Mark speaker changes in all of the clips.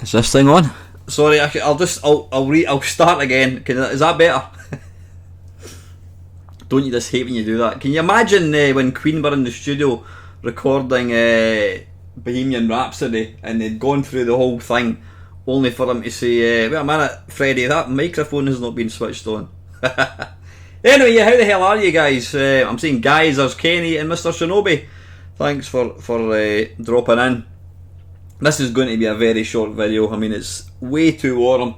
Speaker 1: Is this thing on?
Speaker 2: Sorry, I'll start again. Is that better? Don't you just hate when you do that? Can you imagine when Queen were in the studio recording Bohemian Rhapsody and they'd gone through the whole thing only for them to say, wait a minute, Freddie, that microphone has not been switched on. Anyway, how the hell are you guys? I'm saying guys, there's Kenny and Mr. Shinobi. Thanks for dropping in. This is going to be a very short video. I mean, it's way too warm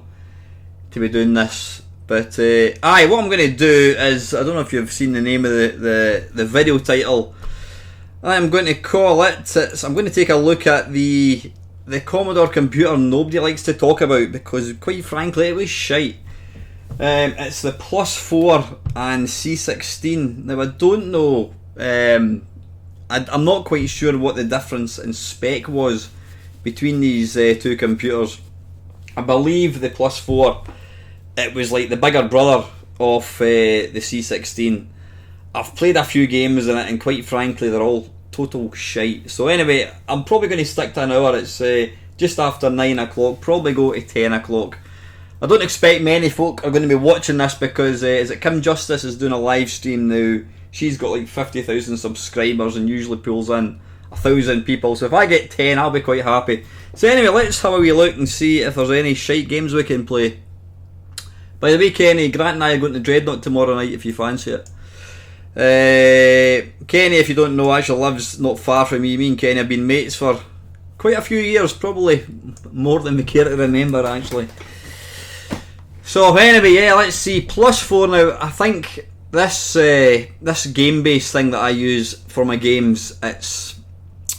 Speaker 2: to be doing this. But what I'm going to do is, I don't know if you've seen the name of the video title. I'm going to call it, I'm going to take a look at the Commodore computer nobody likes to talk about, because quite frankly it was shite. It's the +4 and C16. Now I don't know, I'm not quite sure what the difference in spec was between these two computers. I believe the +4, it was like the bigger brother of the C16. I've played a few games in it and quite frankly they're all total shite. So anyway, I'm probably going to stick to an hour. It's just after 9 o'clock, probably go to 10 o'clock. I don't expect many folk are going to be watching this because is it Kim Justice is doing a live stream now. She's got like 50,000 subscribers and usually pulls in 1,000 people. So if I get 10, I'll be quite happy. So anyway, let's have a wee look and see if there's any shite games we can play. By the way, Kenny, Grant and I are going to Dreadnought tomorrow night if you fancy it. Kenny, if you don't know, actually lives not far from me. Me and Kenny have been mates for quite a few years, probably more than we care to remember actually. So anyway, yeah, let's see. +4 now. I think this game based thing that I use for my games, it's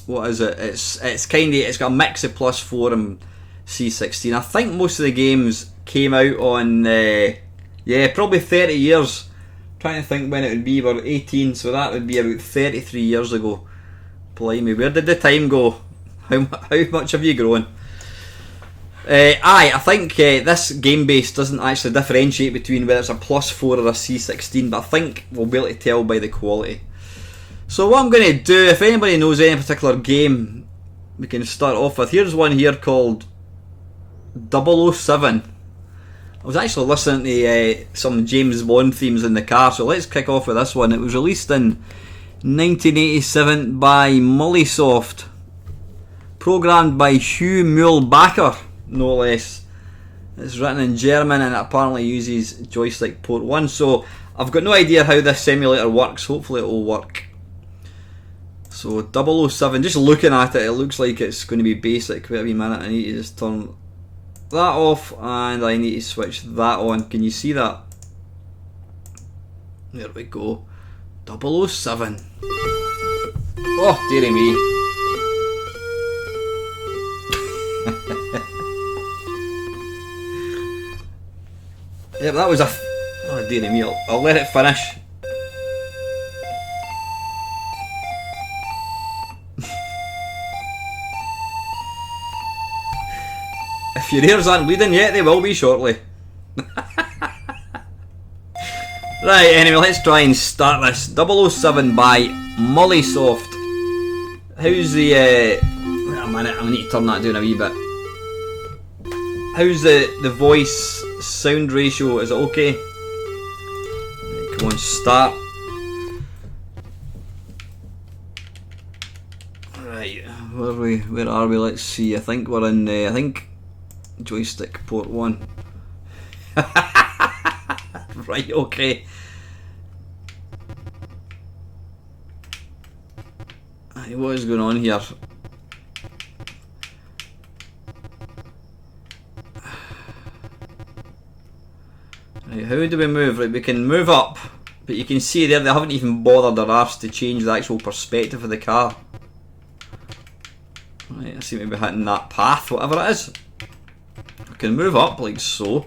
Speaker 2: what is it? It's got a mix of +4 and C16. I think most of the games came out on probably 30 years. Trying to think when it would be. We're 18, so that would be about 33 years ago. Blimey, where did the time go? How much have you grown? I think this game base doesn't actually differentiate between whether it's a +4 or a C16, but I think we'll be able to tell by the quality. So what I'm going to do, if anybody knows any particular game we can start off with, here's one here called 007. I was actually listening to some James Bond themes in the car, so let's kick off with this one. It was released in 1987 by Mollysoft, programmed by Hugh Muehlbacher, no less. It's written in German and it apparently uses joystick port 1, so I've got no idea how this simulator works. Hopefully it will work. So 007, just looking at it, it looks like it's going to be basic. Wait a wee minute, I need to just turn that off and I need to switch that on. Can you see that? There we go. 007. Oh dearie me. Yep, that was oh dearie me, I'll let it finish. If your ears aren't bleeding yet, they will be shortly. Right, anyway, let's try and start this. 007 by Mollysoft. How's the... wait a minute, I need to turn that down a wee bit. How's the voice sound ratio? Is it okay? Right, come on, start. Right, where are we? Let's see. I think we're in... I think joystick port 1. Right, okay. What is going on here? Right, how do we move? Right, we can move up, but you can see there they haven't even bothered their arse to change the actual perspective of the car. Right, I seem to be hitting that path, whatever it is. I can move up like so.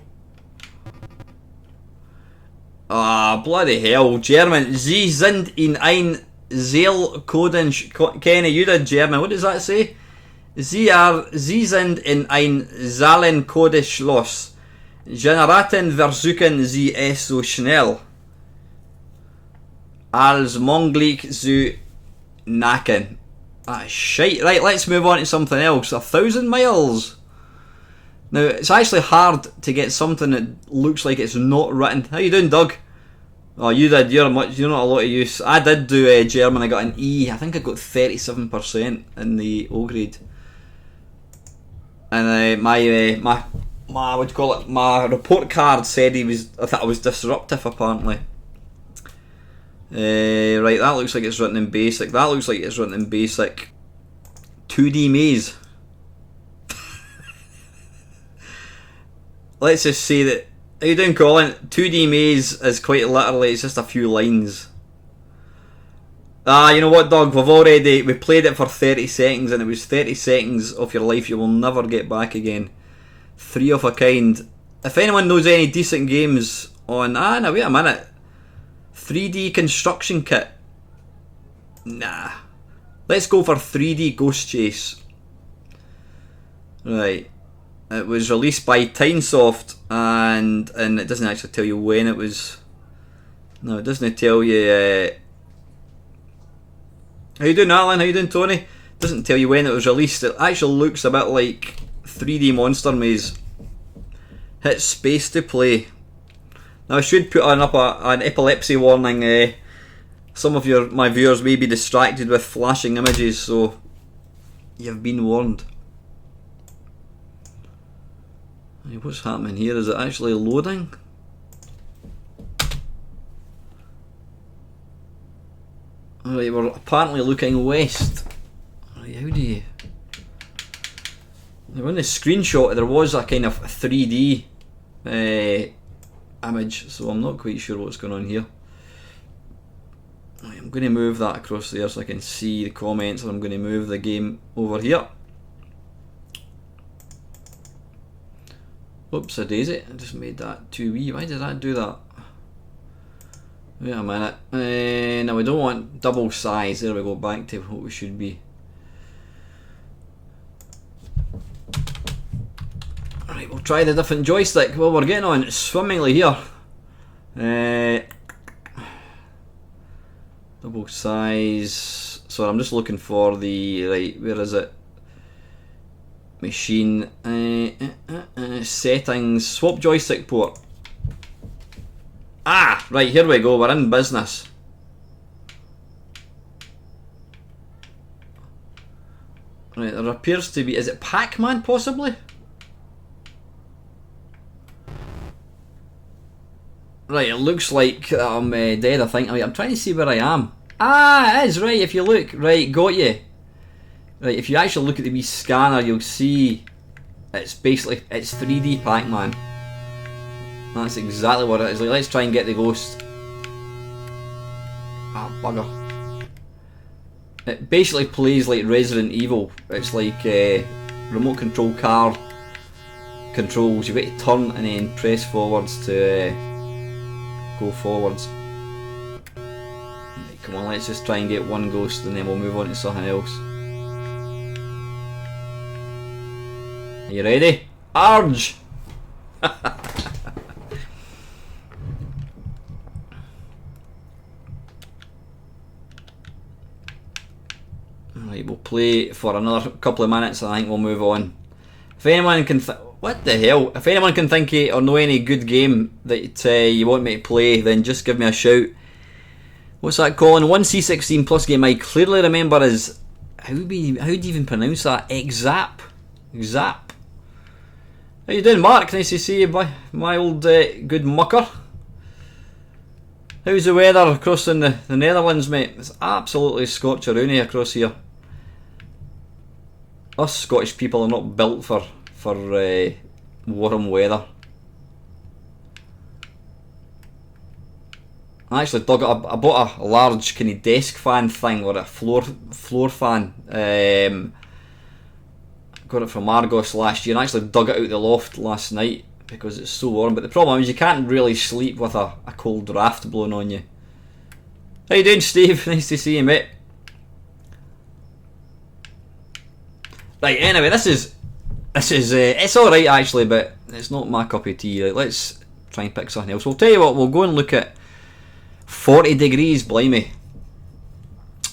Speaker 2: Ah, bloody hell, German. Sie sind in ein Seelkoden... Kenny, you did German. What does that say? Sie sind in ein Zahlencodeschloss. Generaten versuchen sie es so schnell als möglich zu knacken. Ah, shite. Right, let's move on to something else. 1,000 miles. Now, it's actually hard to get something that looks like it's not written. How you doing, Doug? Oh, you did. You're not a lot of use. I did do German. I got an E. I think I got 37% in the O grade. And my what do you call it? My report card said that I was disruptive, apparently. Right, that looks like it's written in basic. That looks like it's written in basic. 2D maze. Let's just say that. How you doing, Colin? 2D maze is quite literally, it's just a few lines. You know what, Doug? We played it for 30 seconds, and it was 30 seconds of your life you will never get back again. 3 of a kind. If anyone knows any decent games on... no, wait a minute. 3D construction kit. Nah. Let's go for 3D Ghost Chase. Right. It was released by Tynesoft, and it doesn't actually tell you when it was. No, it doesn't tell you. How you doing, Alan? How you doing, Tony? It doesn't tell you when it was released. It actually looks a bit like 3D Monster Maze. Hit space to play. Now I should put up an epilepsy warning. Some of my viewers may be distracted with flashing images, so you've been warned. Hey, what's happening here? Is it actually loading? Alright, we're apparently looking west. Right, how do you... Now in the screenshot there was a kind of 3D image, so I'm not quite sure what's going on here. Right, I'm going to move that across there so I can see the comments, and I'm going to move the game over here. Oops, a daisy. I just made that too wee. Why did that do that? Wait a minute. Now we don't want double size. There we go, back to what we should be. Alright, we'll try the different joystick. Well, we're getting on swimmingly here. Double size. So I'm just looking for the... Right, where is it? Machine. Settings. Swap joystick port. Right, here we go. We're in business. Right, there appears to be... Is it Pac-Man, possibly? Right, it looks like I'm dead, I think. I'm trying to see where I am. It is, right, if you look. Right, got you. Right, if you actually look at the wee scanner, you'll see it's basically, it's 3D Pac-Man. That's exactly what it is. Like, let's try and get the ghost. Bugger. It basically plays like Resident Evil. It's like remote control car controls. You've got to turn and then press forwards to go forwards. Right, come on, let's just try and get one ghost and then we'll move on to something else. Are you ready? Arge! Right, we'll play for another couple of minutes and I think we'll move on. If anyone can what the hell? If anyone can think of or know any good game that you want me to play, then just give me a shout. What's that, Colin? One C16 plus game I clearly remember is... How do you even pronounce that? Exap? Exap? How you doing, Mark? Nice to see you, my old good mucker. How's the weather across in the Netherlands, mate? It's absolutely scorcheroonie across here. Us Scottish people are not built for warm weather. I actually dug it. I bought a large kind of desk fan thing, or a floor fan. Got it from Argos last year and actually dug it out the loft last night because it's so warm. But the problem is you can't really sleep with a cold draft blowing on you. How you doing, Steve? Nice to see you, mate. Right, anyway, this is it's alright actually, but it's not my cup of tea. Right, let's try and pick something else. We'll tell you what, we'll go and look at 40 degrees, blimey.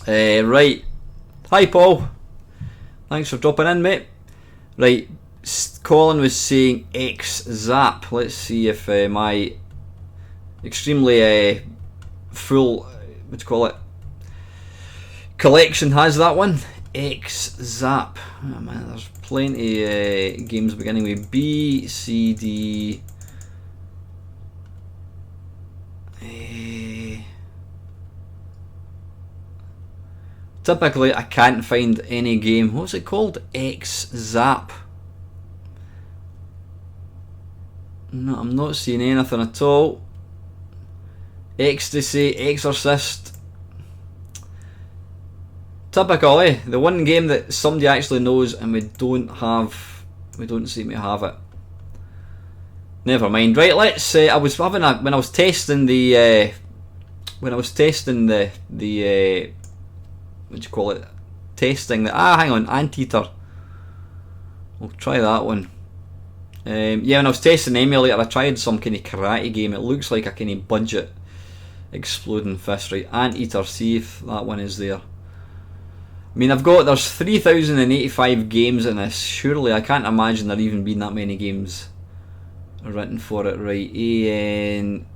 Speaker 2: Right. Hi, Paul. Thanks for dropping in, mate. Right, Colin was saying X Zap. Let's see if my extremely full, what do you call it, collection has that one. X Zap. Oh man, there's plenty games beginning with B, C, D. Typically, I can't find any game. What's it called? X Zap. No, I'm not seeing anything at all. Ecstasy, Exorcist. Typical, eh? The one game that somebody actually knows and we don't seem to have it. Never mind. Right, let's. I was having a when I was testing the what do you call it? Testing the hang on, Anteater. We'll try that one. Yeah, when I was testing the emulator, I tried some kind of karate game. It looks like a kind of budget exploding fist, right? Anteater. See if that one is there. I mean, there's 3,085 games in this. Surely I can't imagine there even being that many games written for it, right? AN.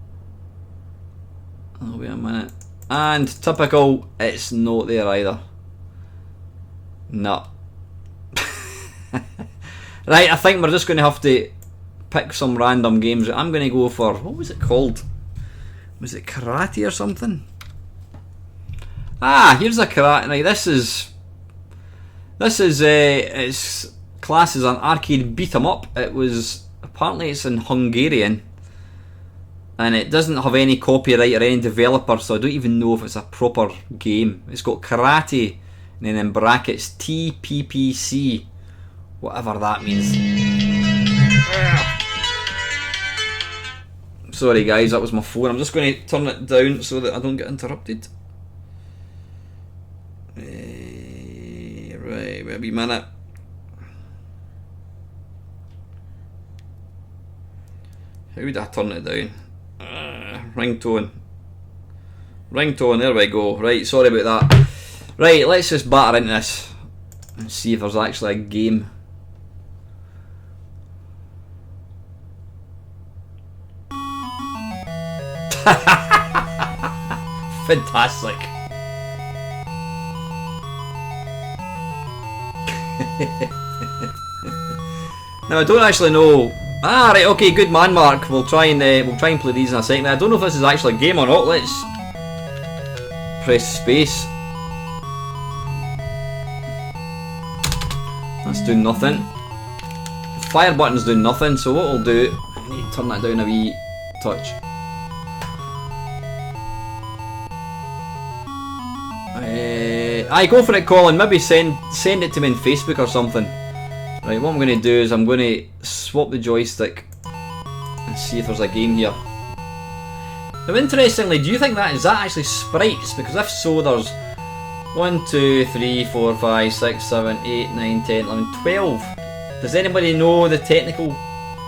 Speaker 2: Oh, wait a minute. And typical, it's not there either. No. Right, I think we're just going to have to pick some random games. I'm going to go for, what was it called? Was it karate or something? Ah, here's a karate. Right, this is it's classed as an arcade beat 'em up. Apparently it's in Hungarian, and it doesn't have any copyright or any developer, so I don't even know if it's a proper game. It's got karate, and then in brackets TPPC, whatever that means. Sorry guys, that was my phone. I'm just going to turn it down so that I don't get interrupted. Right, wait a wee minute. How would I turn it down? Ringtone. Ringtone, there we go. Right, sorry about that. Right, let's just batter into this and see if there's actually a game. Fantastic. Now I don't actually know. Ah, right, okay, good man, Mark. We'll try and play these in a second. I don't know if this is actually a game or not. Let's press space. That's doing nothing. The fire button's doing nothing. So what we'll do, I need to turn that down a wee touch. Aye, go for it, Colin. Maybe send it to me on Facebook or something. Right, what I'm going to do is I'm going to swap the joystick and see if there's a game here. Now, interestingly, do you think that is actually sprites? Because if so, there's 1, 2, 3, 4, 5, 6, 7, 8, 9, 10, 11, 12. Does anybody know the technical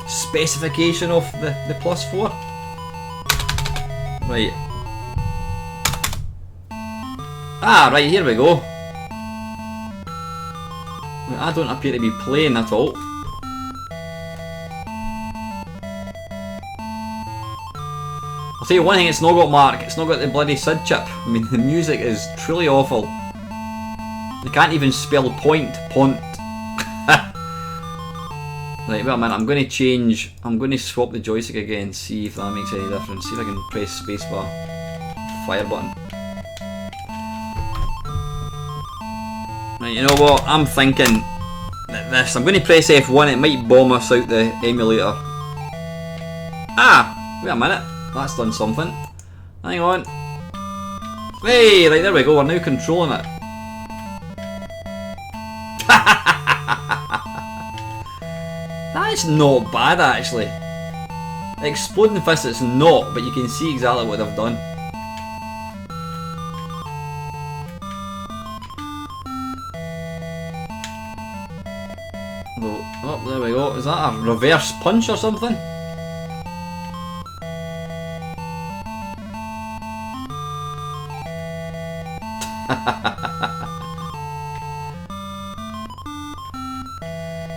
Speaker 2: specification of the plus 4? Right. Ah, right, here we go. I don't appear to be playing at all. I'll tell you one thing, it's not got Mark, it's not got the bloody SID chip. I mean, the music is truly awful. They can't even spell pont. Right, wait a minute, I'm going to swap the joystick again, see if that makes any difference. See if I can press spacebar. Fire button. Right, you know what, I'm thinking that this, I'm going to press F1, it might bomb us out the emulator. Ah, wait a minute, that's done something. Hang on. Hey, right, there we go, we're now controlling it. That's not bad actually. Exploding Fist it's not, but you can see exactly what they've done. Oh, there we go. Is that a reverse punch or something?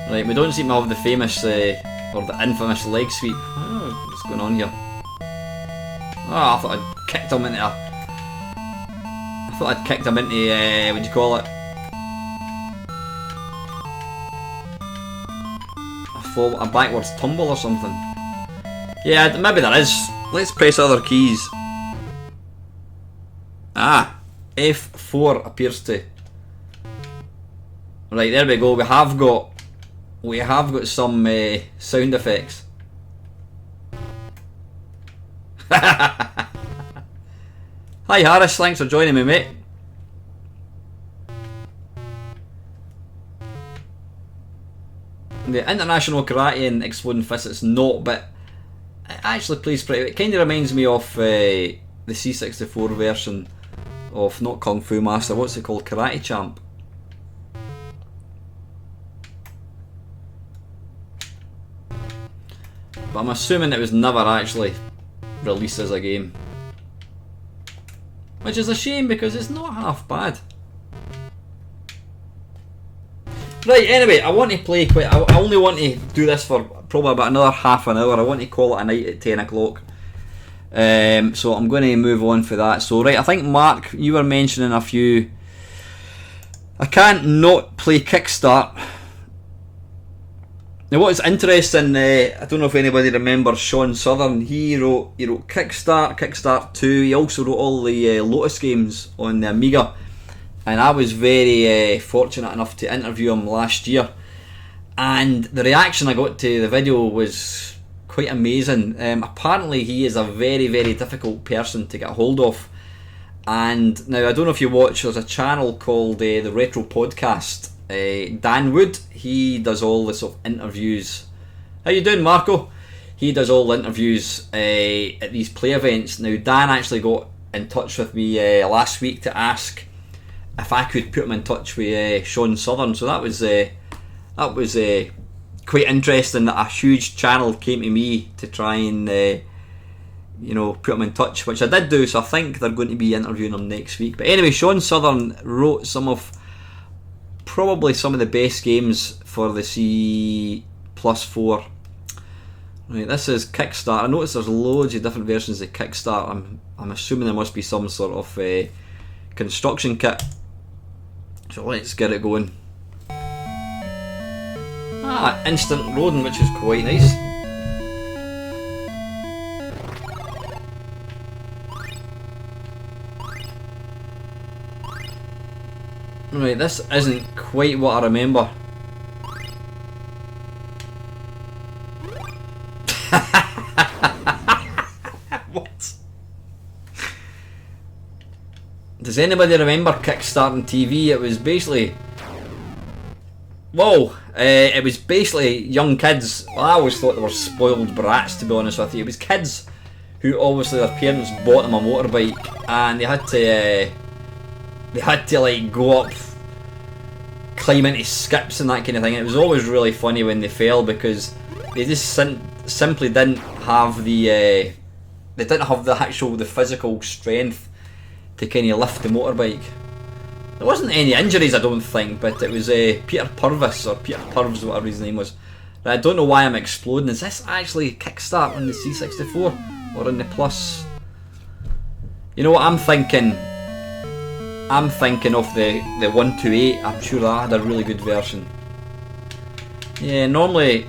Speaker 2: Right, we don't seem to have the famous or the infamous leg sweep. Oh, what's going on here? Oh, I thought I'd kicked him into what do you call it? A backwards tumble or something. Yeah, maybe there is. Let's press other keys. Ah, F4 appears to. Right, there we go. We have got some sound effects. Hi Harris, thanks for joining me, mate. The International Karate and Exploding Fists, it's not, but it actually plays pretty well. It kind of reminds me of the C64 version of not Kung Fu Master, what's it called? Karate Champ. But I'm assuming it was never actually released as a game. Which is a shame because it's not half bad. Right, anyway, I want to play quite. I only want to do this for probably about another half an hour. I want to call it a night at 10 o'clock. So I'm going to move on for that. So, right, I think Mark, you were mentioning a few. I can't not play Kickstart. Now, what is interesting, I don't know if anybody remembers Sean Southern. He wrote Kickstart, Kickstart 2. He also wrote all the Lotus games on the Amiga. And I was very fortunate enough to interview him last year. And the reaction I got to the video was quite amazing. Apparently he is a very, very difficult person to get a hold of. And now, I don't know if you watch, there's a channel called the Retro Podcast. Dan Wood, he does all the sort of interviews. How you doing, Marco? He does all the interviews at these play events. Now, Dan actually got in touch with me last week to ask if I could put him in touch with Sean Southern. So that was quite interesting that a huge channel came to me to try and put him in touch, which I did do. So I think they're going to be interviewing him next week. But anyway, Sean Southern wrote probably some of the best games for the C+4. Right, this is Kickstart. I noticed there's loads of different versions of Kickstart. I'm assuming there must be some sort of construction kit. So let's get it going. Instant loading, which is quite nice. Right, this isn't quite what I remember. What? Does anybody remember Kickstarting TV? It was basically... Whoa! It was basically young kids. Well, I always thought they were spoiled brats, to be honest with you. It was kids who obviously their parents bought them a motorbike and they had to like go up, climb into skips and that kind of thing. It was always really funny when they fell because they just simply didn't have the the physical strength to kind of lift the motorbike. There wasn't any injuries, I don't think, but it was Peter Purvis, or Peter Purves, whatever his name was. I don't know why I'm exploding. Is this actually Kickstart on the C64 or on the Plus? You know what I'm thinking? I'm thinking of the 128. I'm sure that had a really good version. Yeah, normally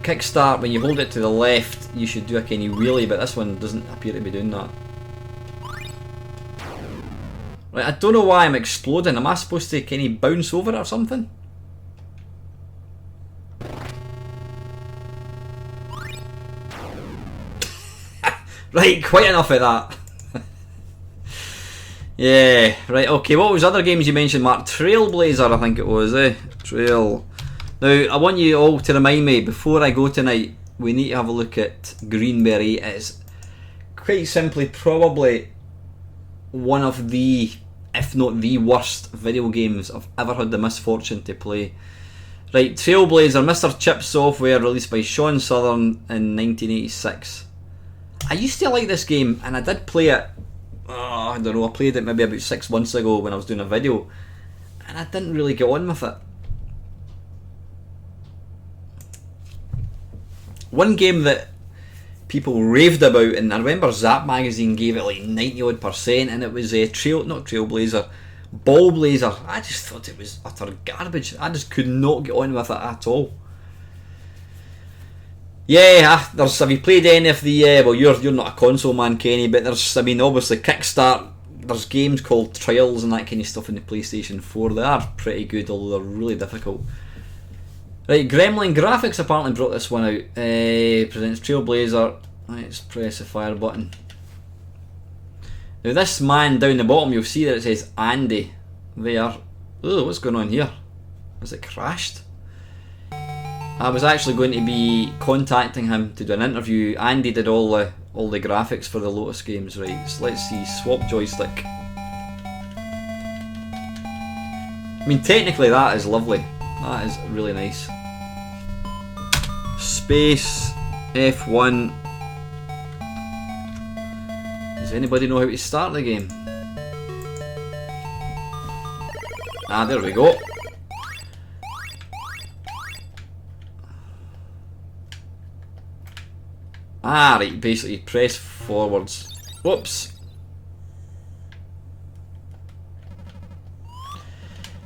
Speaker 2: Kickstart, when you hold it to the left, you should do a kind of wheelie, but this one doesn't appear to be doing that. Right, I don't know why I'm exploding. Am I supposed to kind of bounce over it or something? Right, quite enough of that. Yeah, right, okay, what was other games you mentioned, Mark? Trailblazer, I think it was, Trail. Now, I want you all to remind me, before I go tonight, we need to have a look at Greenberry. It's quite simply probably one of the, if not the worst video games I've ever had the misfortune to play. Right, Trailblazer, Mr. Chip Software, released by Sean Southern in 1986. I used to like this game, and I did play it. I don't know, I played it maybe about 6 months ago when I was doing a video, and I didn't really get on with it. One game that people raved about, and I remember Zap Magazine gave it like 90 odd %, and it was Trailblazer, Ball Blazer. I just thought it was utter garbage. I just could not get on with it at all. Yeah, have you played any of the, well, you're not a console man, Kenny, but there's, I mean, obviously Kickstart, there's games called Trials and that kind of stuff in the PlayStation 4. They are pretty good, although they're really difficult. Right, Gremlin Graphics apparently brought this one out. Presents Trailblazer. Let's press the fire button. Now this man down the bottom, you'll see that it says Andy there. Oh, what's going on here? Has it crashed? I was actually going to be contacting him to do an interview. Andy did all the graphics for the Lotus games, right? So let's see, swap joystick. I mean, technically that is lovely. That is really nice. Space F1. Does anybody know how to start the game? Ah, there we go. Ah, right, basically press forwards. Whoops.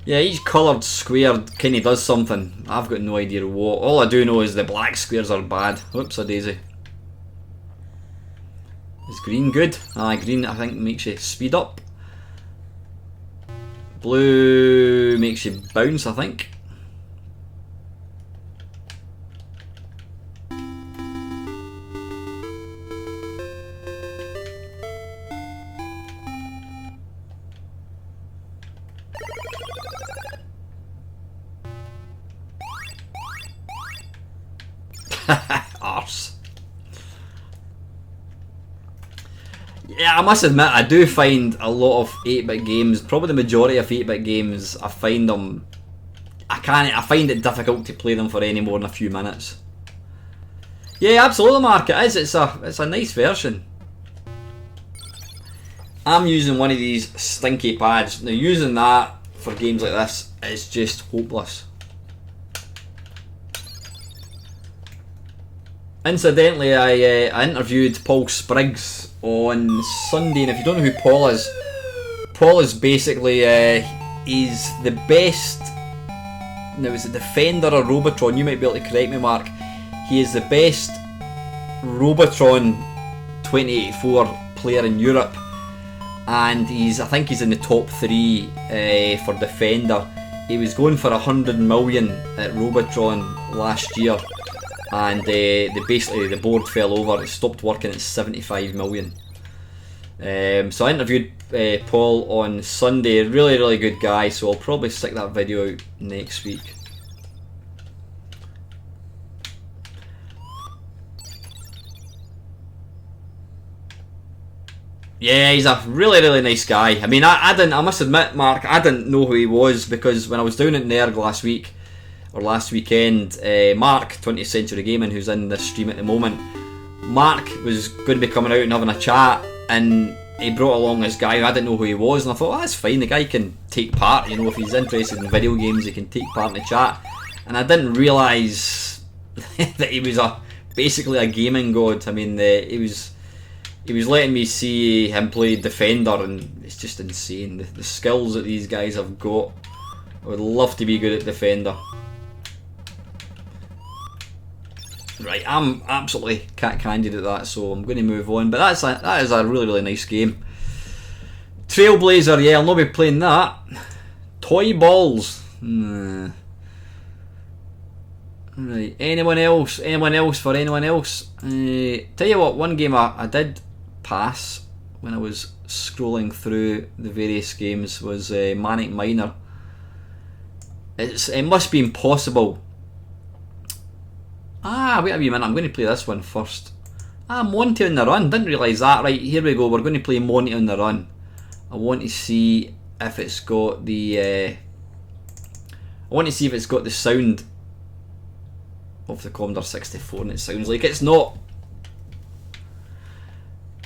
Speaker 2: Yeah, each coloured square kind of does something. I've got no idea what. All I do know is the black squares are bad. Whoops a daisy. Is green good? Ah, green I think makes you speed up. Blue makes you bounce, I think. Arse. Yeah, I must admit, I do find a lot of 8-bit games, probably the majority of 8-bit games, I find it difficult to play them for any more than a few minutes. Yeah, absolutely, Mark, it is. It's a nice version. I'm using one of these stinky pads. Now, using that for games like this is just hopeless. Incidentally, I interviewed Paul Spriggs on Sunday, and if you don't know who Paul is basically he's the best. Now, is it Defender or Robotron? You might be able to correct me, Mark. He is the best Robotron 2084 player in Europe, and I think he's in the top 3 for Defender. He was going for 100 million at Robotron last year. And basically the board fell over. It stopped working at 75 million. So I interviewed Paul on Sunday. Really, really good guy. So I'll probably stick that video out next week. Yeah, he's a really, really nice guy. I mean, I must admit, Mark, I didn't know who he was, because when I was down at NERG last weekend, Mark, 20th Century Gaming, who's in this stream at the moment, Mark was going to be coming out and having a chat, and he brought along this guy who I didn't know who he was, and I thought, oh, that's fine, the guy can take part, you know, if he's interested in video games, he can take part in the chat. And I didn't realise that he was basically a gaming god. I mean, he was letting me see him play Defender, and it's just insane, the skills that these guys have got. I would love to be good at Defender. Right, I'm absolutely cat-candid at that, so I'm going to move on. But that is a really, really nice game. Trailblazer, yeah, I'll not be playing that. Toy Balls. Right, anyone else? Anyone else for anyone else? Tell you what, one game I did pass when I was scrolling through the various games was Manic Miner. It must be impossible. Ah, wait a wee minute, I'm going to play this one first. Ah, Monty on the Run, didn't realise that. Right, here we go, we're going to play Monty on the Run. I want to see if it's got the sound of the Commodore 64, and it sounds like it's not.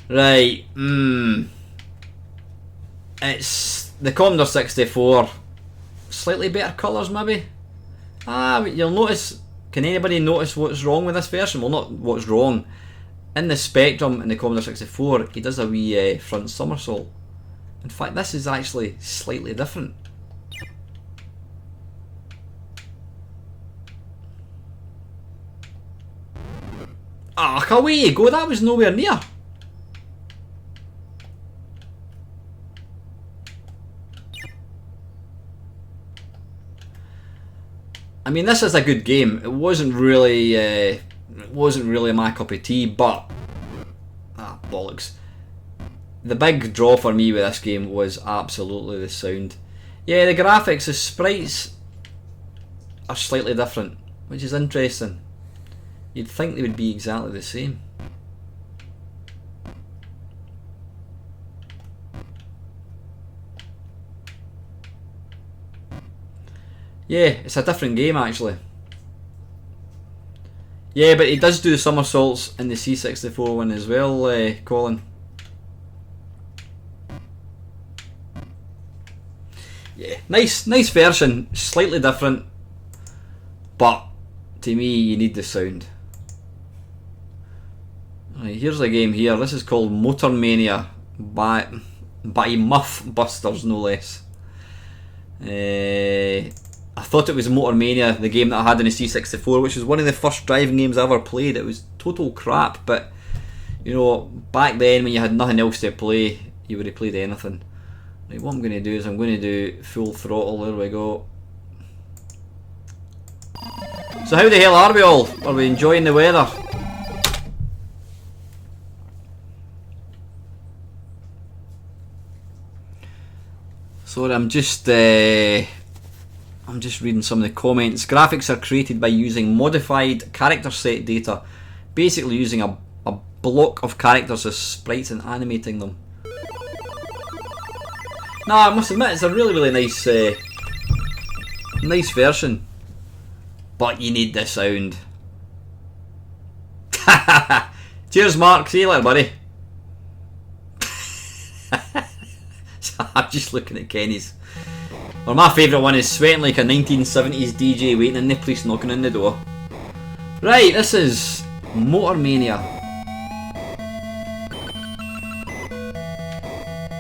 Speaker 2: Right, it's the Commodore 64, slightly better colours maybe. Ah, you'll notice Can anybody notice what's wrong with this version? Well, not what's wrong. In the Spectrum in the Commodore 64, he does a wee front somersault. In fact, this is actually slightly different. Ah, away you go, that was nowhere near. I mean, this is a good game. It wasn't really my cup of tea, but bollocks. The big draw for me with this game was absolutely the sound. Yeah, the graphics, the sprites are slightly different, which is interesting. You'd think they would be exactly the same. Yeah, it's a different game actually. Yeah, but he does do somersaults in the C64 one as well, Colin. Yeah, nice version, slightly different, but to me you need the sound. Right, here's a game here. This is called Motor Mania by Muff Busters, no less. I thought it was Motor Mania, the game that I had in the C64, which was one of the first driving games I ever played. It was total crap, but you know, back then when you had nothing else to play, you would have played anything. Right, what I'm going to do is I'm going to do full throttle. There we go. So how the hell are we all? Are we enjoying the weather? Sorry, I'm just reading some of the comments. Graphics are created by using modified character set data, basically using a block of characters as sprites and animating them. No, I must admit it's a really nice nice version, but you need the sound. Cheers, Mark. See you later, buddy. I'm just looking at Kenny's. Well, my favourite one is sweating like a 1970s DJ waiting in the police knocking on the door. Right, this is Motor Mania.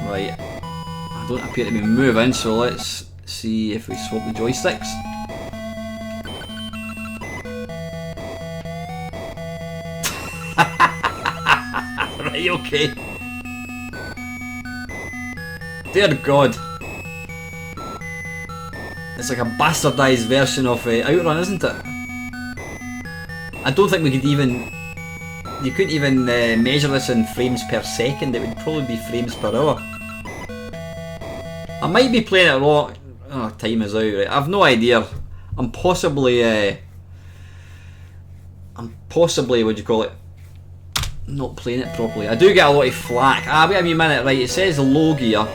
Speaker 2: Right, I don't appear to be moving, so let's see if we swap the joysticks. Right, okay. Dear God. It's like a bastardised version of Outrun, isn't it? I don't think we could even... You couldn't even measure this in frames per second. It would probably be frames per hour. I might be playing it wrong. Oh, time is out. Right? I've no idea. I'm possibly, what do you call it? Not playing it properly. I do get a lot of flack. Wait a wee minute. Right, it says low gear.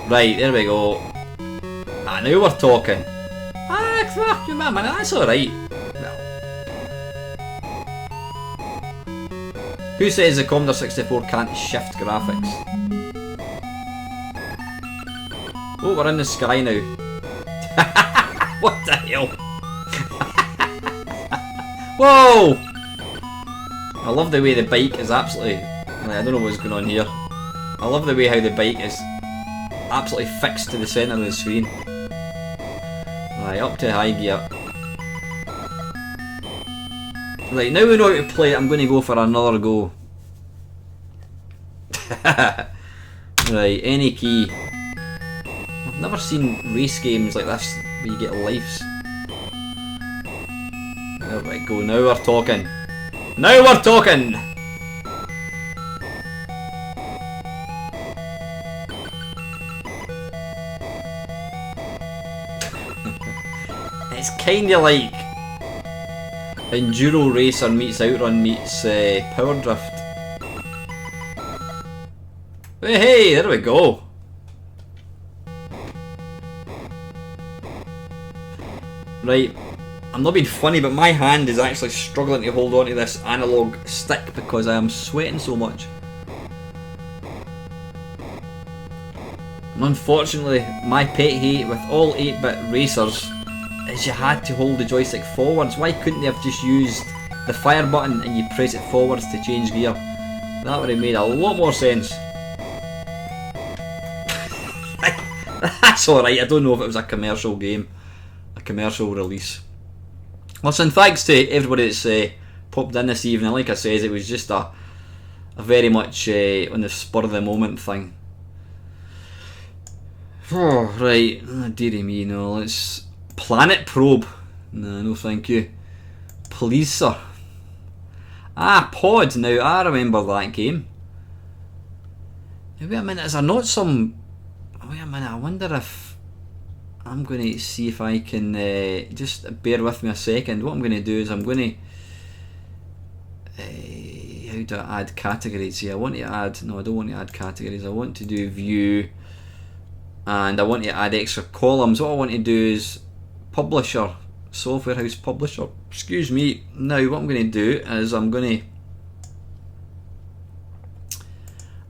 Speaker 2: Right, there we go. Now we're talking. Fuck you, man, that's alright. Well. Who says the Commodore 64 can't shift graphics? Oh, we're in the sky now. What the hell? Whoa! I love the way the bike is absolutely... I don't know what's going on here. I love the way how the bike is absolutely fixed to the centre of the screen. Right, up to high gear. Right, now we know how to play it, I'm going to go for another go. Right, any key. I've never seen race games like this where you get lives. There we go, now we're talking. Now we're talking! It's kinda like Enduro Racer meets Outrun meets Power Drift. Hey, there we go. Right, I'm not being funny, but my hand is actually struggling to hold on to this analog stick because I am sweating so much. And unfortunately, my pet hate with all 8-bit racers is you had to hold the joystick forwards. Why couldn't they have just used the fire button and you press it forwards to change gear? That would have made a lot more sense. That's alright, I don't know if it was a commercial game, a commercial release. Listen, thanks to everybody that's popped in this evening. Like I says, it was just a very much on the spur of the moment thing. Oh, right, oh, dearie me, no, let's... Planet Probe. No thank you. Policer. Ah, Pod, now I remember that game. Now, wait a minute, is there not some... Wait a minute, I wonder if... I'm going to see if I can... just bear with me a second. What I'm going to do is I'm going to... how do I add categories here? I want to add... No, I don't want to add categories. I want to do view... And I want to add extra columns. What I want to do is... Publisher. Software house publisher. Excuse me. Now, what I'm going to do is I'm going to...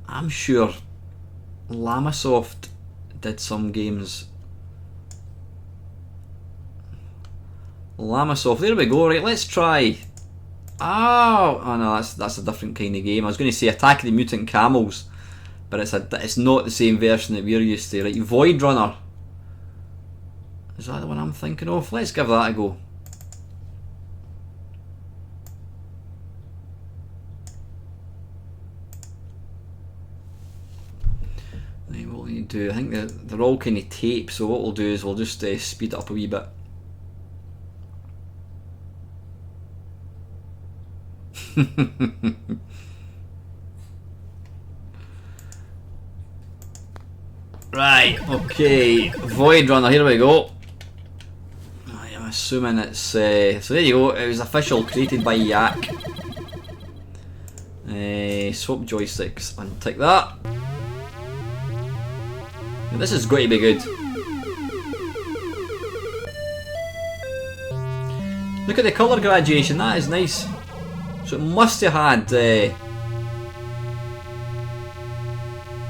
Speaker 2: I'm sure... Lamasoft did some games. Lamasoft, there we go. Right, let's try. Oh no, that's a different kind of game. I was going to say Attack of the Mutant Camels, but it's not the same version that we're used to. Right, Void Runner. Is that the one I'm thinking of? Let's give that a go. What we need to do, I think they're all kind of tape, so what we'll do is we'll just speed it up a wee bit. Right, okay, Void Runner, here we go. I'm assuming it's, so there you go, it was official, created by Yak. Swap joysticks, untick that. This is going to be good. Look at the colour gradation, that is nice. So it must have had...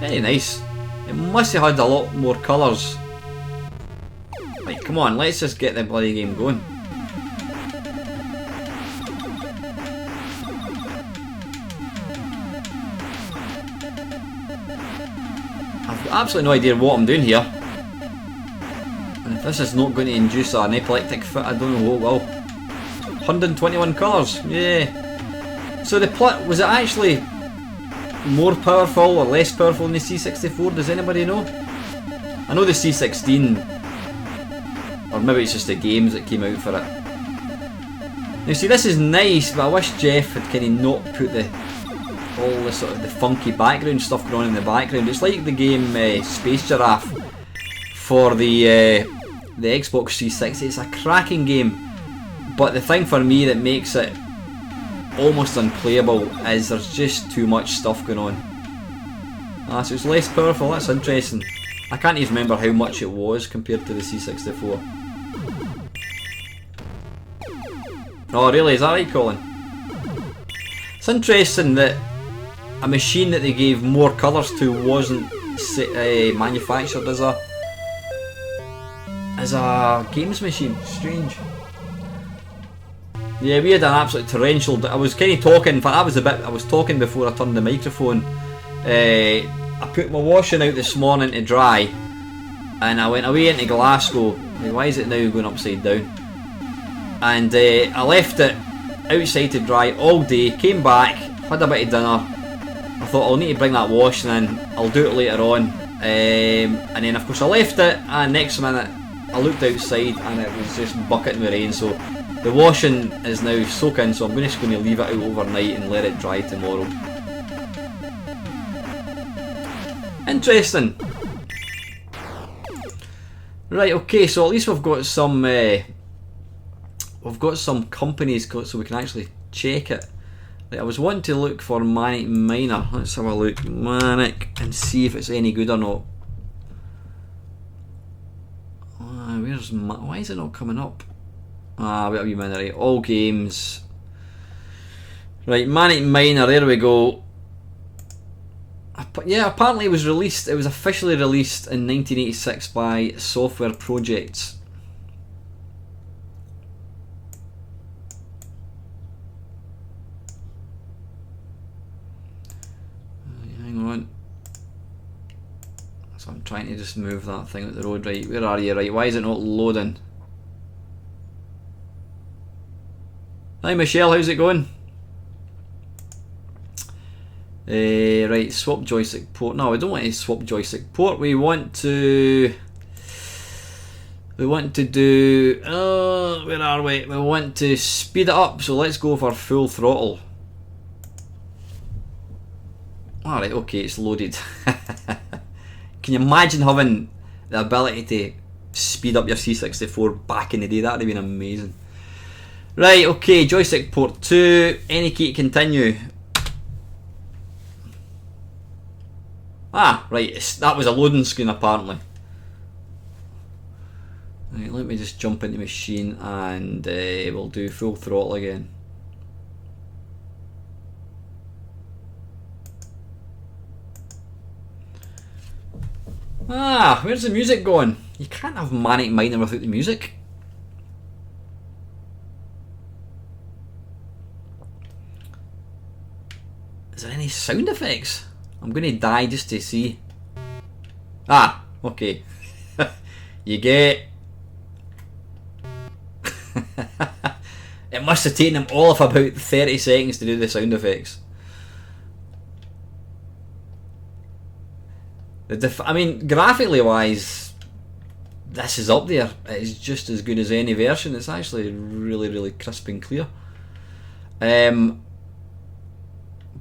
Speaker 2: very nice. It must have had a lot more colours. Right, come on, let's just get the bloody game going. I've got absolutely no idea what I'm doing here. And if this is not going to induce an epileptic fit, I don't know what will. 121 colours, yeah. So the plot, was it actually more powerful or less powerful than the C64? Does anybody know? I know the C16, or maybe it's just the games that came out for it. Now see, this is nice, but I wish Jeff had kind of not put all the sort of the funky background stuff going on in the background. It's like the game Space Giraffe for the Xbox 360. It's a cracking game, but the thing for me that makes it almost unplayable is there's just too much stuff going on. Ah, so it's less powerful, that's interesting. I can't even remember how much it was compared to the C64. Oh really, is that right, Colin? It's interesting that a machine that they gave more colours to wasn't manufactured as a games machine. Strange. Yeah, we had an absolute torrential. I was kind of talking. In fact, I was talking before I turned the microphone. I put my washing out this morning to dry, and I went away into Glasgow. Like, why is it now going upside down? And I left it outside to dry all day. Came back, had a bit of dinner. I thought I'll need to bring that washing in. I'll do it later on. And then of course I left it, and next minute I looked outside and it was just bucketing with rain. So the washing is now soaking, so I'm just going to leave it out overnight and let it dry tomorrow. Interesting. Right, okay, so at least we've got some companies so we can actually check it. Right, I was wanting to look for Mamemeister. Let's have a look, Manic, and see if it's any good or not. Why is it not coming up? Ah, wait a wee minute, right. All games. Right, Mamemeister, there we go. Yeah, apparently it was released, it was officially released in 1986 by Software Projects. trying to just move that thing out the road. Right, where are you? Right, why is it not loading? Hi Michelle, how's it going? Right, swap joystick port. No, we don't want to swap joystick port. We want to do, where are we? We want to speed it up, so let's go for full throttle. Alright, okay, it's loaded. Can you imagine having the ability to speed up your C64 back in the day? That would have been amazing. Right, okay, joystick port 2, any key to continue. Ah, right, that was a loading screen apparently. Right, let me just jump into machine and we'll do full throttle again. Ah, where's the music going? You can't have Mamemeister without the music. Is there any sound effects? I'm going to die just to see. Ah, okay. You get... It must have taken them all of about 30 seconds to do the sound effects. I mean, graphically wise, this is up there. It's just as good as any version. It's actually really, really crisp and clear.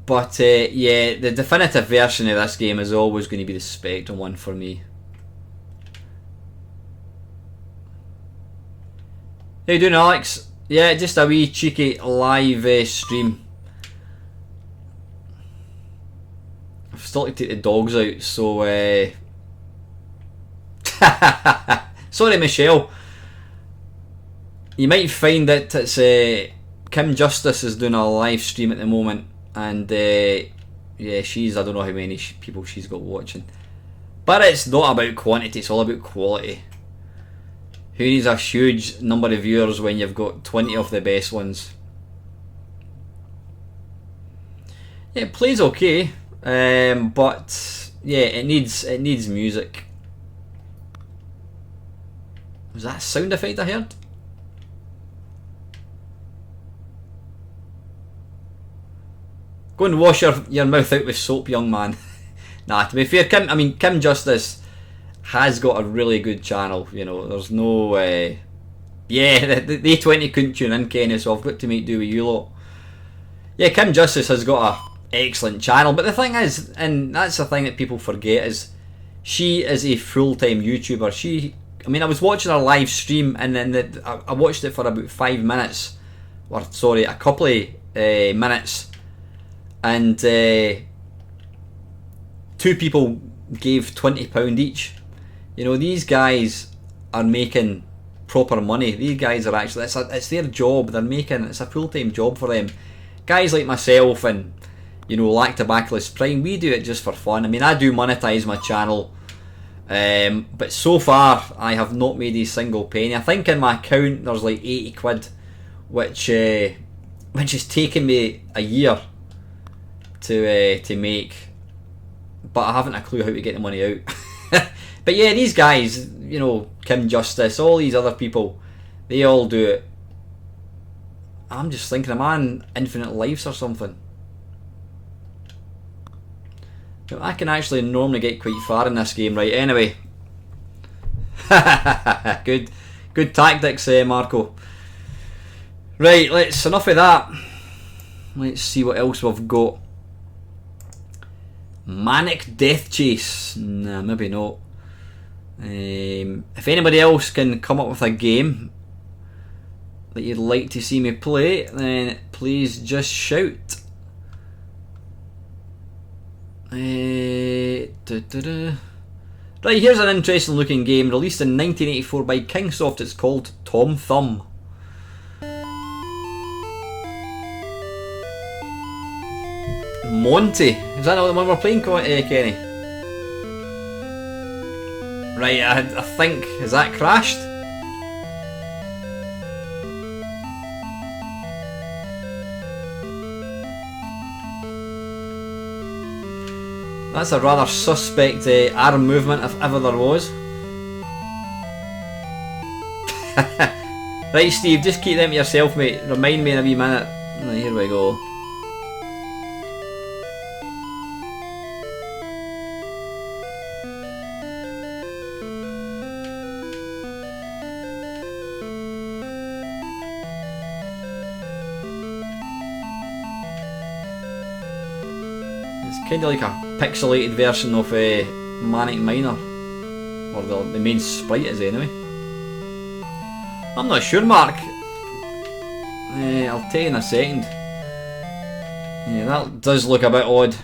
Speaker 2: But yeah, the definitive version of this game is always going to be the Spectrum one for me. How you doing, Alex? Yeah, just a wee cheeky live stream. I've still to take the dogs out, so sorry Michelle. You might find that it's Kim Justice is doing a live stream at the moment, and yeah, she's, I don't know how many people she's got watching, but it's not about quantity, it's all about quality. Who needs a huge number of viewers when you've got 20 of the best ones? Yeah, it plays okay, but yeah, it needs music. Was that a sound effect I heard? Go and wash your mouth out with soap, young man. Nah, to be fair, Kim Justice has got a really good channel, you know, there's no... yeah, the A20 couldn't tune in, Kenny, so I've got to make do with you lot. Yeah, Kim Justice has got a excellent channel, but the thing is, and that's the thing that people forget, is she is a full-time YouTuber. I mean, I was watching her live stream, and then I watched it for about 5 minutes, or sorry, a couple of minutes, and 2 people gave £20 each. You know, these guys are making proper money. These guys are actually, it's their job. It's a full-time job for them. Guys like myself and, you know, Lactobacillus Prime, we do it just for fun. I mean, I do monetize my channel, but so far I have not made a single penny. I think in my account there's like 80 quid, which has taken me a year to make, but I haven't a clue how to get the money out. But yeah, these guys, you know, Kim Justice, all these other people, they all do it. I'm just thinking, am I in Infinite Lives or something? Now, I can actually normally get quite far in this game, right? Anyway. Good tactics, Marco. Right, enough of that. Let's see what else we've got. Manic Death Chase. Nah, maybe not. If anybody else can come up with a game that you'd like to see me play, then please just shout. Right, here's an interesting looking game released in 1984 by Kingsoft. It's called Tom Thumb. Monty, is that not the one we're playing, Kenny? Right, I think, has that crashed? That's a rather suspect arm movement if ever there was. Right, Steve, just keep them to yourself, mate. Remind me in a wee minute. Right, here we go. It's kind of like a pixelated version of Mamemeister, or the main sprite is anyway. I'm not sure, Mark. I'll tell you in a second. Yeah, that does look a bit odd.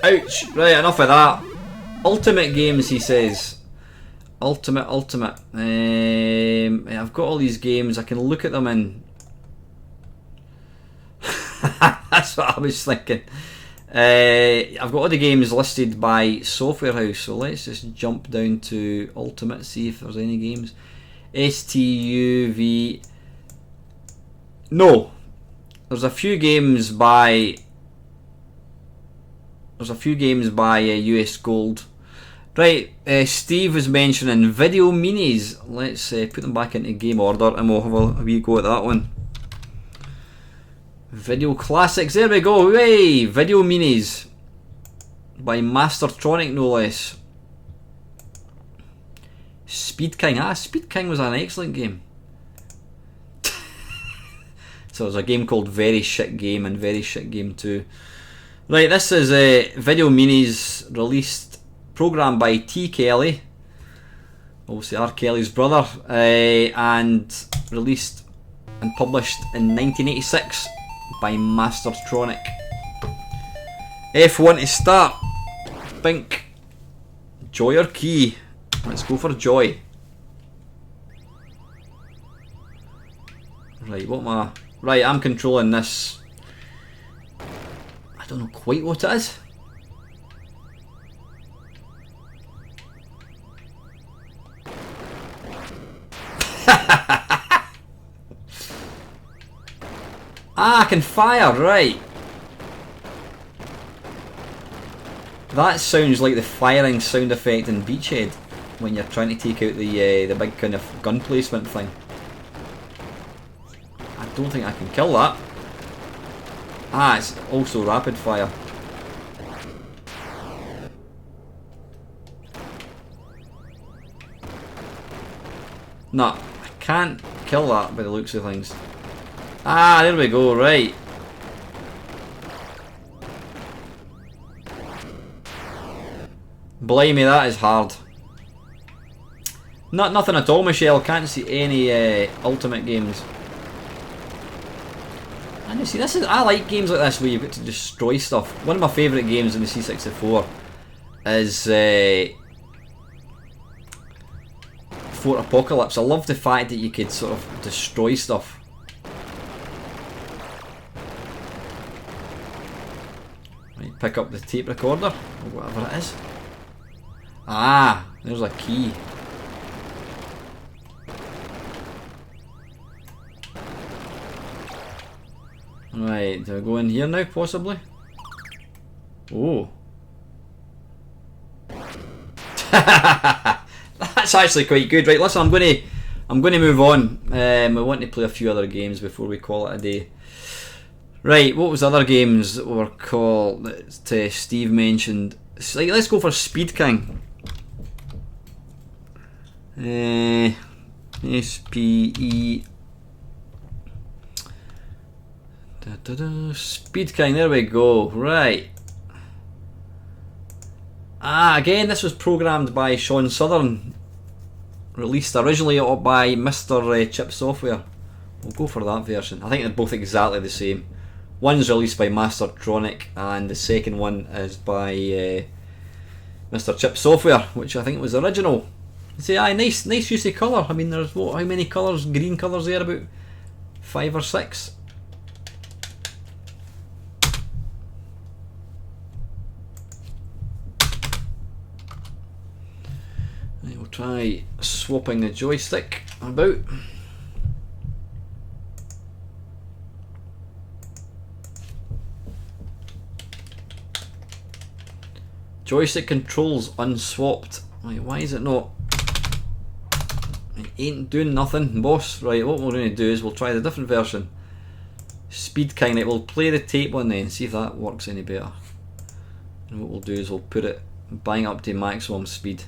Speaker 2: Ouch! Right, enough of that. Ultimate games, he says. Ultimate. I've got all these games. I can look at them in. That's what I was thinking. I've got all the games listed by Software House, so let's just jump down to Ultimate, see if there's any games. STUV. No, there's a few games by. US Gold. Right, Steve was mentioning Video Minis. Let's put them back into game order, and we'll have a wee go at that one. Video Classics, there we go, hey! Video Minis by Mastertronic, no less. Speed King, Speed King was an excellent game. So there's a game called Very Shit Game and Very Shit Game 2. Right, this is Video Minis, released, programmed by T. Kelly, obviously R. Kelly's brother, and released and published in 1986. By Mastertronic. F1 to start. Bink. Joy or key? Let's go for joy. Right, what am I? Right, I'm controlling this. I don't know quite what it is. I can fire, right. That sounds like the firing sound effect in Beachhead when you're trying to take out the big kind of gun placement thing. I don't think I can kill that. It's also rapid fire. No, I can't kill that by the looks of things. There we go, right. Blimey, that is hard. Nothing at all, Michelle. Can't see any Ultimate games. And you see, I like games like this where you've got to destroy stuff. One of my favourite games in the C64 is Fort Apocalypse. I love the fact that you could sort of destroy stuff. Pick up the tape recorder, or whatever it is. There's a key. Right, do I go in here now, possibly? Oh. That's actually quite good. Right, listen, I'm going to move on. We want to play a few other games before we call it a day. Right, what was other games that were called that Steve mentioned? Let's go for Speed King. S-P-E... Speed King, there we go, right. Again, this was programmed by Sean Southern. Released originally by Mr. Chip Software. We'll go for that version. I think they're both exactly the same. One's released by Mastertronic and the second one is by Mr. Chip Software, which I think was original. See, nice use of colour. I mean, there's how many colours? Green colours there, about 5 or 6. Right, we'll try swapping the joystick about. Joystick controls unswapped. Right, why is it not? It ain't doing nothing, boss. Right, what we're going to do is we'll try the different version. Speed kind of, we'll play the tape one then, see if that works any better. And what we'll do is we'll put it, bang up to maximum speed.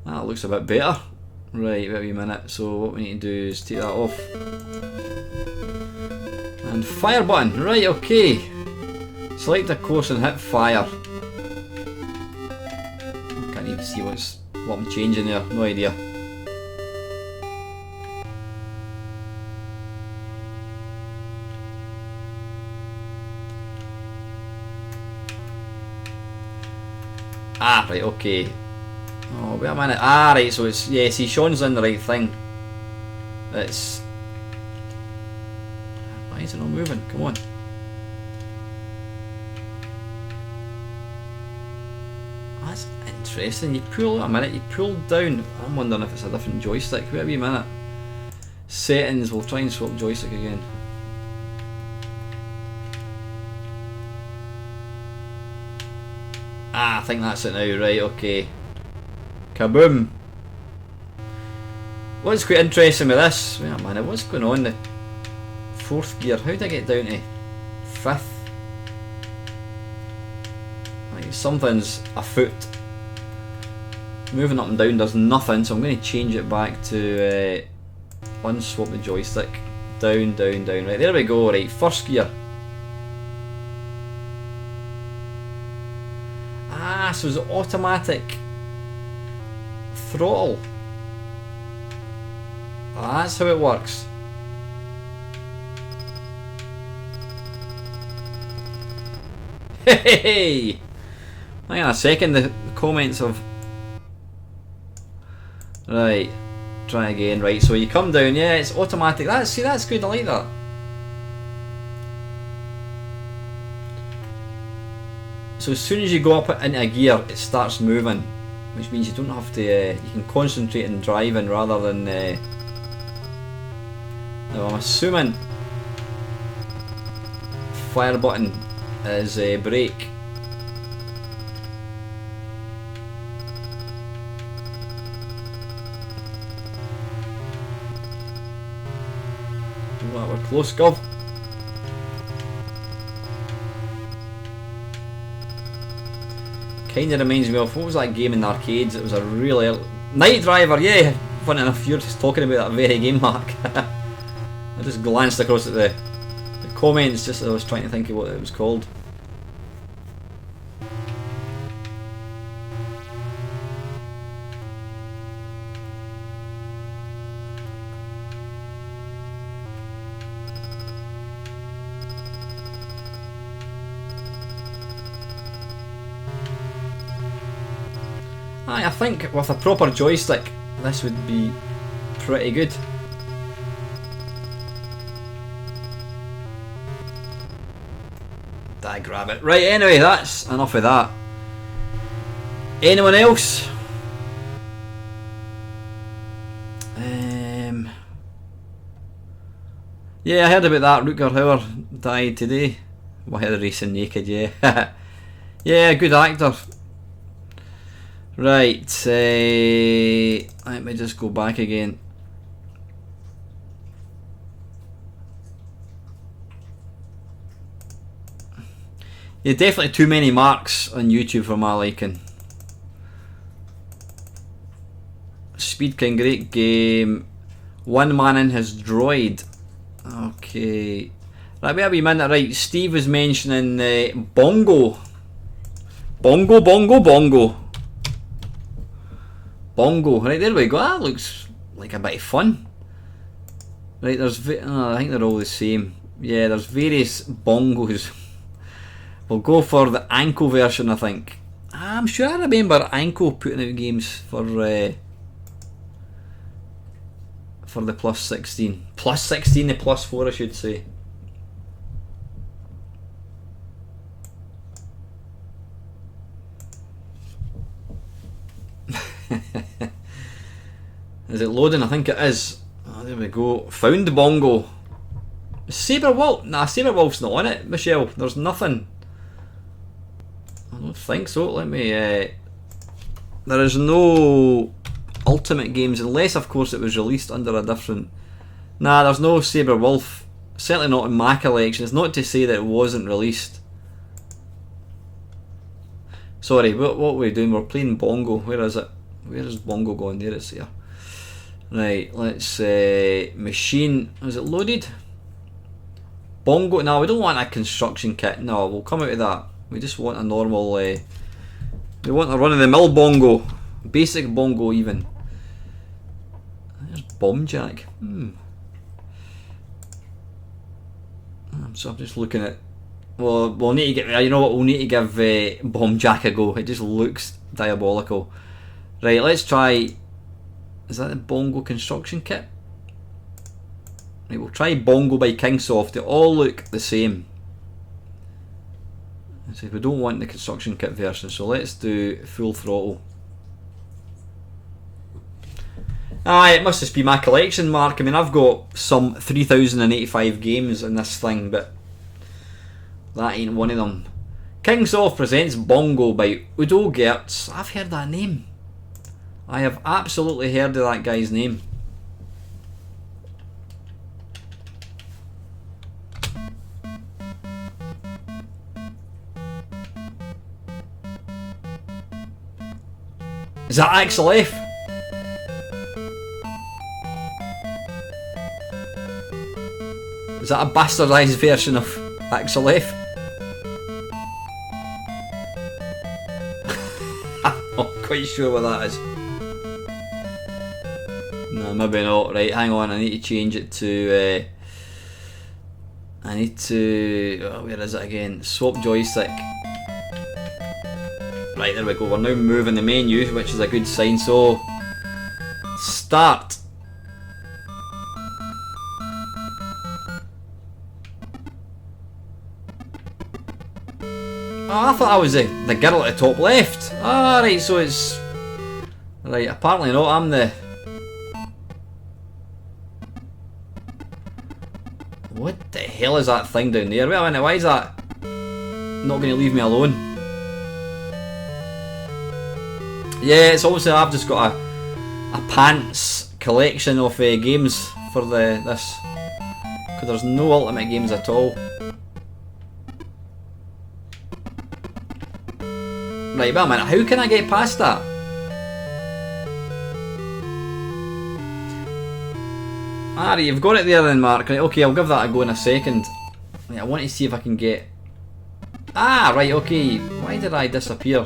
Speaker 2: That looks a bit better. Right, wait a minute. So what we need to do is take that off. And fire button. Right, okay. Select a course and hit fire. Can't even see what I'm changing there. No idea. Ah, right, okay. Oh, wait a minute. Ah, right, so it's, yeah, see, Sean's done the right thing. It's... Why is it not moving? Come on. That's interesting. You pull, a minute, you pull down. I'm wondering if it's a different joystick. Wait a wee minute. Settings, we'll try and swap joystick again. Ah, I think that's it now, right, okay. Kaboom! What's quite interesting with this, wait a minute, what's going on? The fourth gear, how did I get down to fifth? Like something's afoot. Moving up and down does nothing, so I'm going to change it back to unswap the joystick. Down, down, down, right, there we go, right, first gear. Ah, so it's automatic throttle. That's how it works. Hey! Hang on a second, the comments of... Right, try again, right, so you come down, yeah, it's automatic. See, that's good, I like that. So as soon as you go up into a gear, it starts moving, which means you don't have to, you can concentrate on driving rather than, now I'm assuming fire button is brake. Wow, we're close, Gov. Kinda reminds me of, what was that game in the arcades? It was a really... Night Driver, yeah! Funny enough, you're just talking about that very game, Mark. I just glanced across at the comments just as I was trying to think of what it was called. I think with a proper joystick this would be pretty good. Did I grab it? Right, anyway, that's enough of that. Anyone else? Yeah, I heard about that. Rutger Hauer died today. Why are they racing naked? Yeah. Yeah, good actor. Right, let me just go back again. Yeah, definitely too many marks on YouTube for my liking. Speed King, great game. One man in his droid. Okay. Right, wait a wee minute. Right, Steve was mentioning Bongo. Bongo, bongo, bongo. Bongo. Right, there we go. That looks like a bit of fun. Right, there's... I think they're all the same. Yeah, there's various bongos. We'll go for the Anko version, I think. I'm sure I remember Anko putting out games for the plus 16. Plus 16, the plus 4 I should say. Is it loading? I think it is. Oh, there we go. Found bongo. Saberwolf? Nah, Saberwolf's not on it, Michelle. There's nothing. I don't think so. Let me... there is no Ultimate Games, unless of course it was released under a different... Nah, there's no Saberwolf. Certainly not in my collection. It's not to say that it wasn't released. Sorry, what are we doing? We're playing bongo. Where is it? Where is bongo going? There it's here. Right, let's... machine... Is it loaded? Bongo... No, we don't want a construction kit. No, we'll come out of that. We just want a normal... we want a run-of-the-mill bongo. Basic bongo, even. There's Bomb Jack. So I'm just looking at... Well, we'll need to get... You know what? We'll need to give Bomb Jack a go. It just looks diabolical. Right, let's try... Is that the bongo construction kit? Right, we'll try bongo by Kingsoft. They all look the same. So we don't want the construction kit version, so let's do full throttle. It must just be my collection, Mark. I mean, I've got some 3,085 games in this thing, but that ain't one of them. Kingsoft presents Bongo by Udo Gertz. I've heard that name. I have absolutely heard of that guy's name. Is that Axel F? Is that a bastardised version of Axel F? I'm not quite sure what that is. No, maybe not. Right, hang on, I need to change it to... I need to... Oh, where is it again? Swap joystick. Right, there we go. We're now moving the menu, which is a good sign. So, start. Oh, I thought I was the girl at the top left. Ah, right, so it's... Right, apparently not. I'm the... What the hell is that thing down there? Wait a minute, why is that not going to leave me alone? Yeah, it's obviously I've just got a pants collection of games for this, because there's no Ultimate Games at all. Right, wait a minute, how can I get past that? Ah, you've got it there then, Mark. Right, okay, I'll give that a go in a second. Right, I want to see if I can get... Ah, right, okay. Why did I disappear?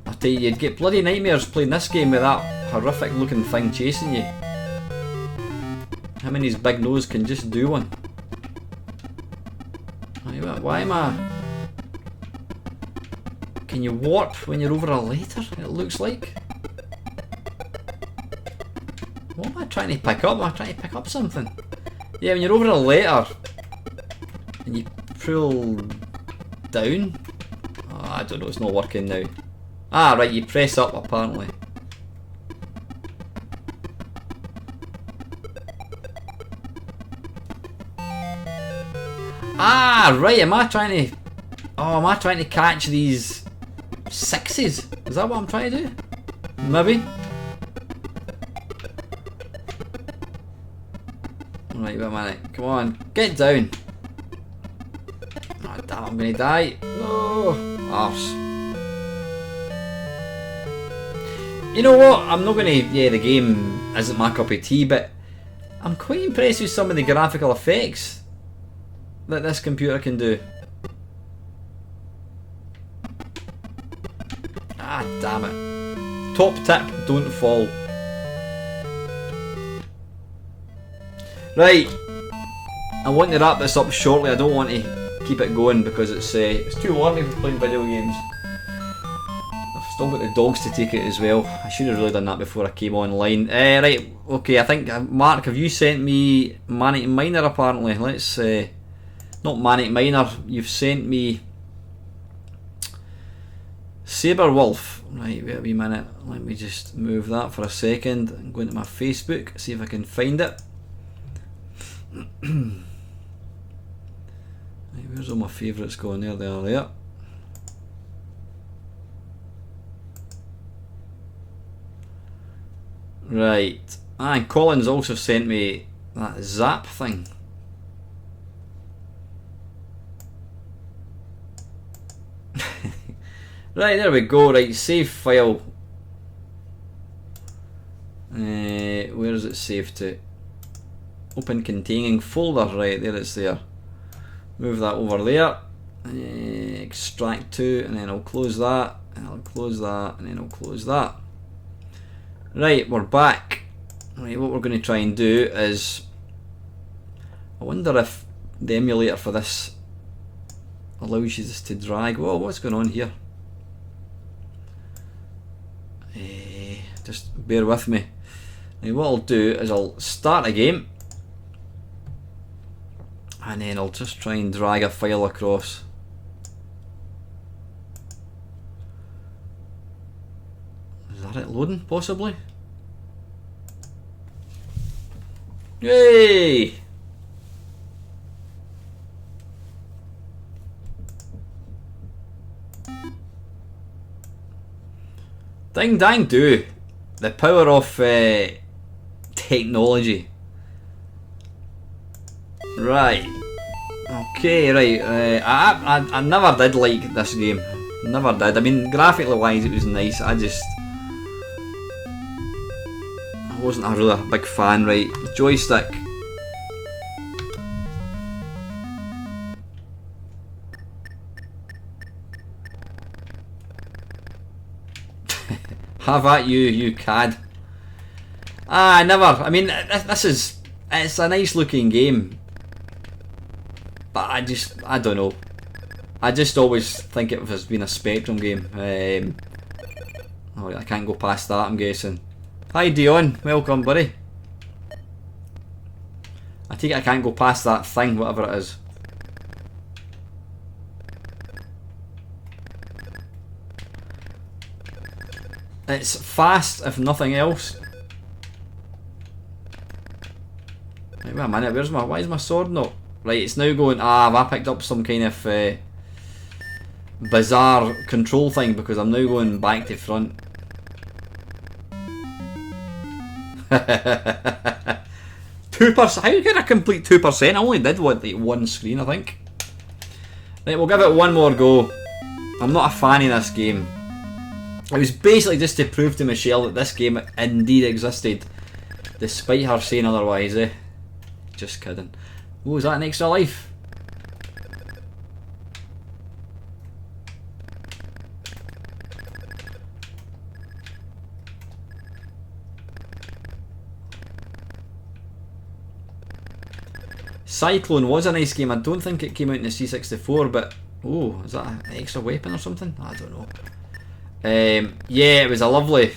Speaker 2: I tell you, you'd get bloody nightmares playing this game with that horrific looking thing chasing you. How many's big nose can just do one? Right, why am I... Can you warp when you're over a letter, it looks like? What am I trying to pick up? Am I trying to pick up something? Yeah, when you're over a letter and you pull down. Oh, I don't know, it's not working now. Ah, right, you press up apparently. Ah, right, am I trying to... Oh, am I trying to catch these sixes? Is that what I'm trying to do? Maybe. Right, wait a minute. Come on, get down. Oh, damn, I'm gonna die. No. Arse. You know what? I'm not gonna... Yeah, the game isn't my cup of tea, but I'm quite impressed with some of the graphical effects that this computer can do. Ah, damn it. Top tip, don't fall. Right, I want to wrap this up shortly. I don't want to keep it going because it's too long for playing video games. I've still got the dogs to take it as well. I should have really done that before I came online. Right, okay, I think, Mark, have you sent me Manic Miner apparently? Let's, not Manic Miner, you've sent me Saber Wolf. Right, wait a wee minute. Let me just move that for a second and go into my Facebook, see if I can find it. Right, where's all my favourites going? There they are there. Right. And Colin's also sent me that Zap thing. Right, there we go. Right, save file. Where is it saved to? Open containing folder. Right, there it's there. Move that over there. Extract to, and then I'll close that, and I'll close that, and then I'll close that. Right, we're back. Right, what we're going to try and do is, I wonder if the emulator for this allows you to drag. Whoa, what's going on here? Just bear with me. Now what I'll do is I'll start a game, and then I'll just try and drag a file across. Is that it loading, possibly? Yay! Ding dang do. The power of technology. Right. Okay, right. I never did like this game. Never did. I mean, graphically wise it was nice. I wasn't a really big fan, right? Joystick. Have at you, you cad. I mean, it's a nice looking game. But I don't know. I just always think it has been a Spectrum game. Oh, I can't go past that, I'm guessing. Hi Dion, welcome buddy. I take it I can't go past that thing, whatever it is. It's fast, if nothing else. Right, wait a minute, why is my sword not? Right, it's now going, have I picked up some kind of bizarre control thing because I'm now going back to front. 2%, how can I complete 2%? I only did like one screen, I think. Right, we'll give it one more go. I'm not a fan of this game. It was basically just to prove to Michelle that this game indeed existed, despite her saying otherwise, eh? Just kidding. Oh, is that an extra life? Cyclone was a nice game. I don't think it came out in the C64, but oh, is that an extra weapon or something? I don't know. Yeah, it was a lovely.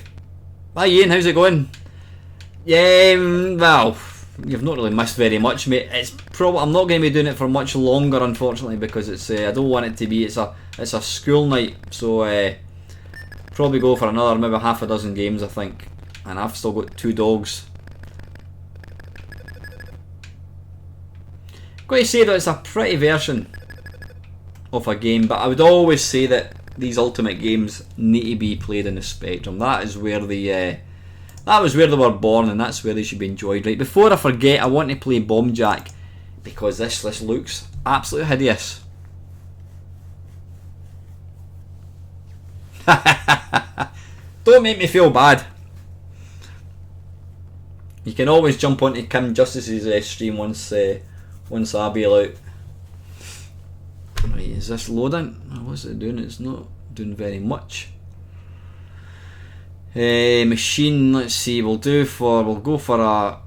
Speaker 2: Hi Ian, how's it going? Yeah, well, you've not really missed very much, mate. It's probably I'm not going to be doing it for much longer, unfortunately, because it's I don't want it to be. It's a school night, so probably go for another maybe half a dozen games, I think, and I've still got 2 dogs. Got to say that it's a pretty version of a game, but I would always say that these ultimate games need to be played in the Spectrum. That is where that was where they were born, and that's where they should be enjoyed. Right, before I forget, I want to play Bomb Jack because this looks absolutely hideous. Don't make me feel bad. You can always jump onto Kim Justice's stream once I bail out. Right, is this loading? What's it doing? It's not doing very much. Machine, let's see, we'll go for a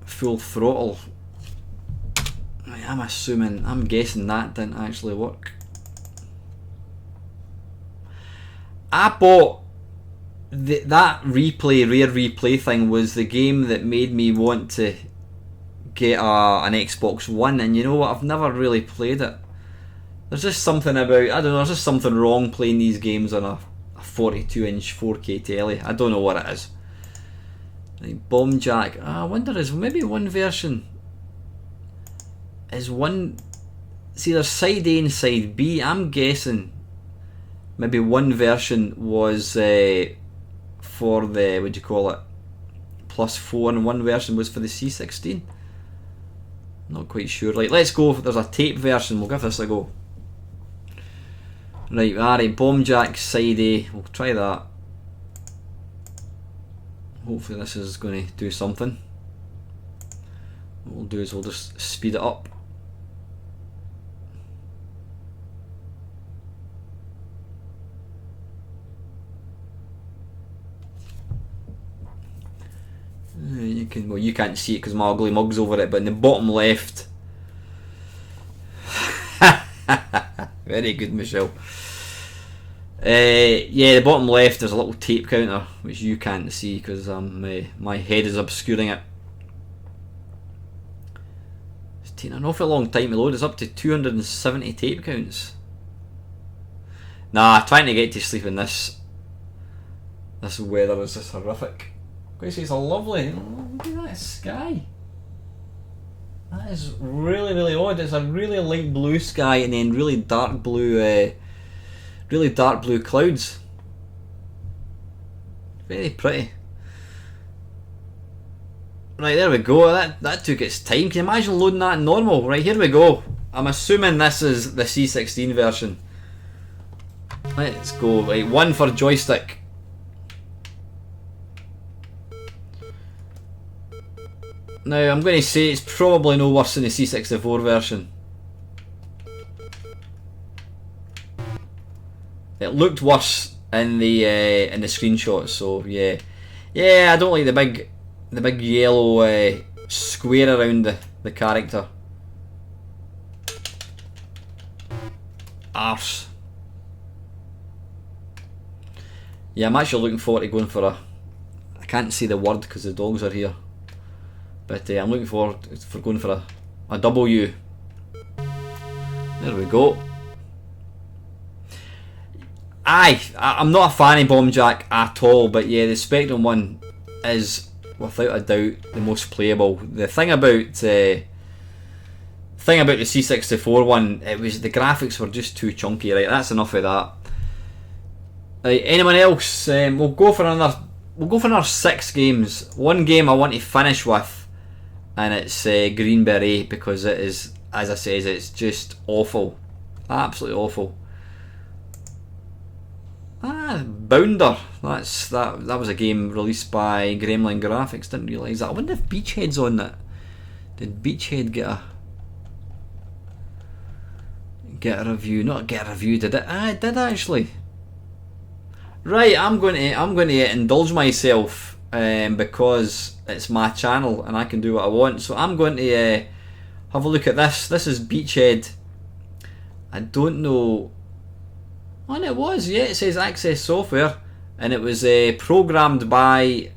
Speaker 2: full throttle. Right, I'm guessing that didn't actually work. I bought that rare replay thing was the game that made me want to get an Xbox One, and you know what, I've never really played it. There's just something about, I don't know, there's just something wrong playing these games on a 42-inch 4K telly. I don't know what it is. Like Bomb Jack. I wonder, is maybe one version is one. See, there's side A and side B. I'm guessing maybe one version was for the, what do you call it, +4, and one version was for the C16. Not quite sure. Like, let's go. There's a tape version. We'll give this a go. Right, alright, Bomb Jack side A. We'll try that. Hopefully this is going to do something. What we'll do is we'll just speed it up. You can, well, you can't see it because my ugly mug's over it, but in the bottom left. Very good, Michelle. Yeah, the bottom left there's a little tape counter which you can't see because my head is obscuring it. It's taking an awful long time to load. It's up to 270 tape counts. Nah, trying to get to sleep in this weather is just horrific. It's a lovely, look at that sky. That is really, really odd. It's a really light blue sky and then really dark blue clouds. Very pretty. Right, there we go. That took its time. Can you imagine loading that in normal? Right, here we go. I'm assuming this is the C16 version. Let's go. Right, one for joystick. Now, I'm going to say it's probably no worse than the C64 version. It looked worse in the screenshots, so yeah. Yeah, I don't like the big yellow square around the character. Arse. Yeah, I'm actually looking forward to going for I can't see the word because the dogs are here. But I'm looking forward for going for a W. There we go. I'm not a fan of Bomb Jack at all, but yeah, the Spectrum one is without a doubt the most playable. The thing about the C64 one, it was the graphics were just too chunky. Right, that's enough of that. Right, anyone else? We'll go for another 6 games. One game I want to finish with. And it's Green Beret because it is, as I says, it's just awful, absolutely awful. Bounder. That was a game released by Gremlin Graphics. Didn't realise that. I wonder if Beachhead's on that. Did Beachhead get a review? Not get a review, did it? It did actually. Right, I'm going to indulge myself. Because it's my channel and I can do what I want, so I'm going to have a look at this. This is Beachhead. I don't know. Oh, and it was, yeah, it says Access Software, and it was programmed by.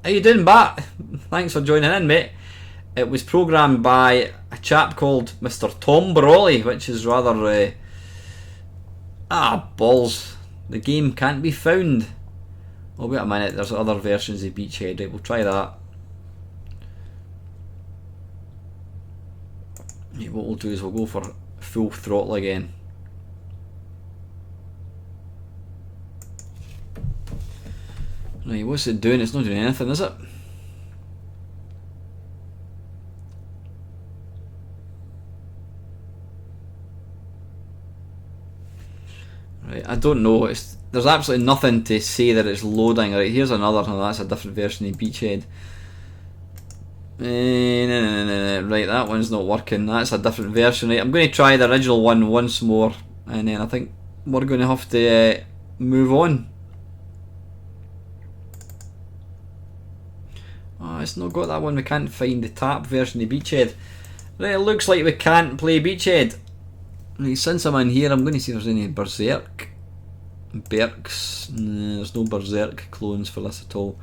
Speaker 2: How you doing, Bat? Thanks for joining in, mate. It was programmed by a chap called Mr. Tom Brawley, which is rather. Balls. The game can't be found. Oh, wait a minute, there's other versions of Beachhead. Right, we'll try that. Right, what we'll do is we'll go for full throttle again. Right, what's it doing? It's not doing anything, is it? Right, I don't know. There's absolutely nothing to say that it's loading. Right, here's another. Oh, that's a different version of Beachhead. No. Right, that one's not working. That's a different version. Right, I'm going to try the original one once more, and then I think we're going to have to move on. Oh, it's not got that one. We can't find the tap version of Beachhead. Right, it looks like we can't play Beachhead. Right, since I'm in here, I'm going to see if there's any Berserk. There's no Berserk clones for this at all.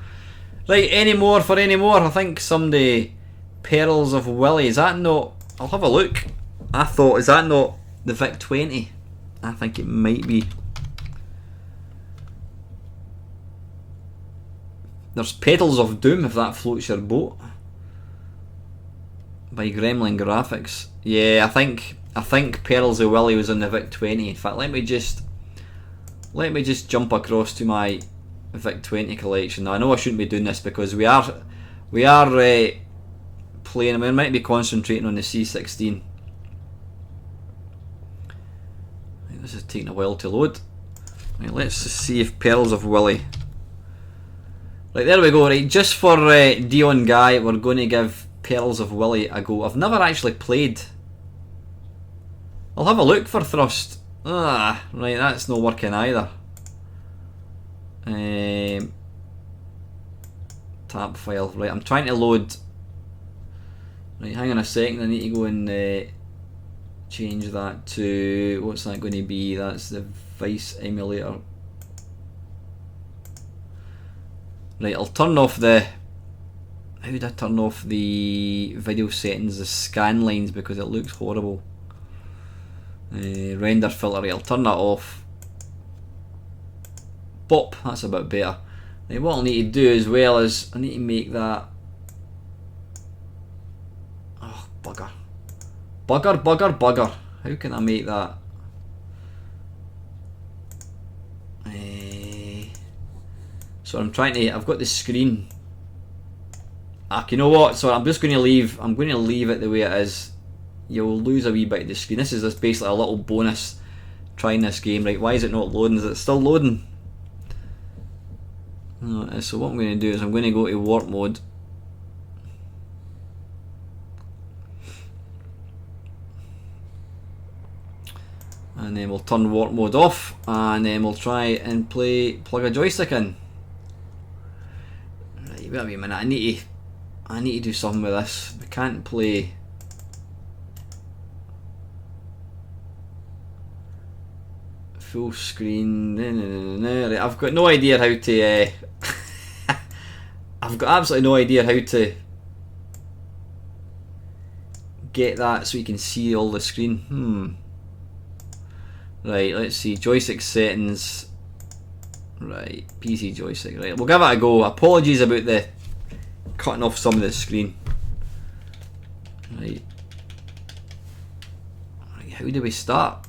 Speaker 2: Right, any more? I think somebody Perils of Willy. Is that not? I'll have a look. I thought, is that not the VIC-20? I think it might be. There's Petals of Doom, if that floats your boat. By Gremlin Graphics. Yeah, I think Perils of Willy was on the VIC-20. In fact, let me just jump across to my VIC-20 collection. Now, I know I shouldn't be doing this because we are playing. We might be concentrating on the C16. Right, this is taking a while to load. Right, let's just see if Perils of Willy. Right, there we go. Right, just for Dion Guy, we're going to give Perils of Willy a go. I've never actually played. I'll have a look for Thrust. Ah, right, that's not working either. Tab file. Right, I'm trying to load. Right, hang on a second. I need to go and change that to, what's that going to be? That's the Vice emulator. Right, I'll turn off the. How would I turn off the video settings, the scan lines, because it looks horrible. Render filter, I'll turn that off. Bop, that's a bit better. Right, what I'll need to do as well is I need to make that. Oh, bugger. Bugger. How can I make that? So I'm trying to. I've got the screen. You know what? So I'm just going to leave. I'm going to leave it the way it is. You'll lose a wee bit of the screen. This is just basically a little bonus trying this game. Right? Why is it not loading? Is it still loading? No, so what I'm going to do is I'm going to go to warp mode. And then we'll turn warp mode off, and then we'll try and plug a joystick in. Right, wait a minute. I need to do something with this. We can't play. Full screen. No. Right, I've got no idea how to. I've got absolutely no idea how to get that so you can see all the screen. Right, let's see. Joystick settings. Right, PC joystick. Right, we'll give it a go. Apologies about the cutting off some of the screen. Right. Right, how do we start?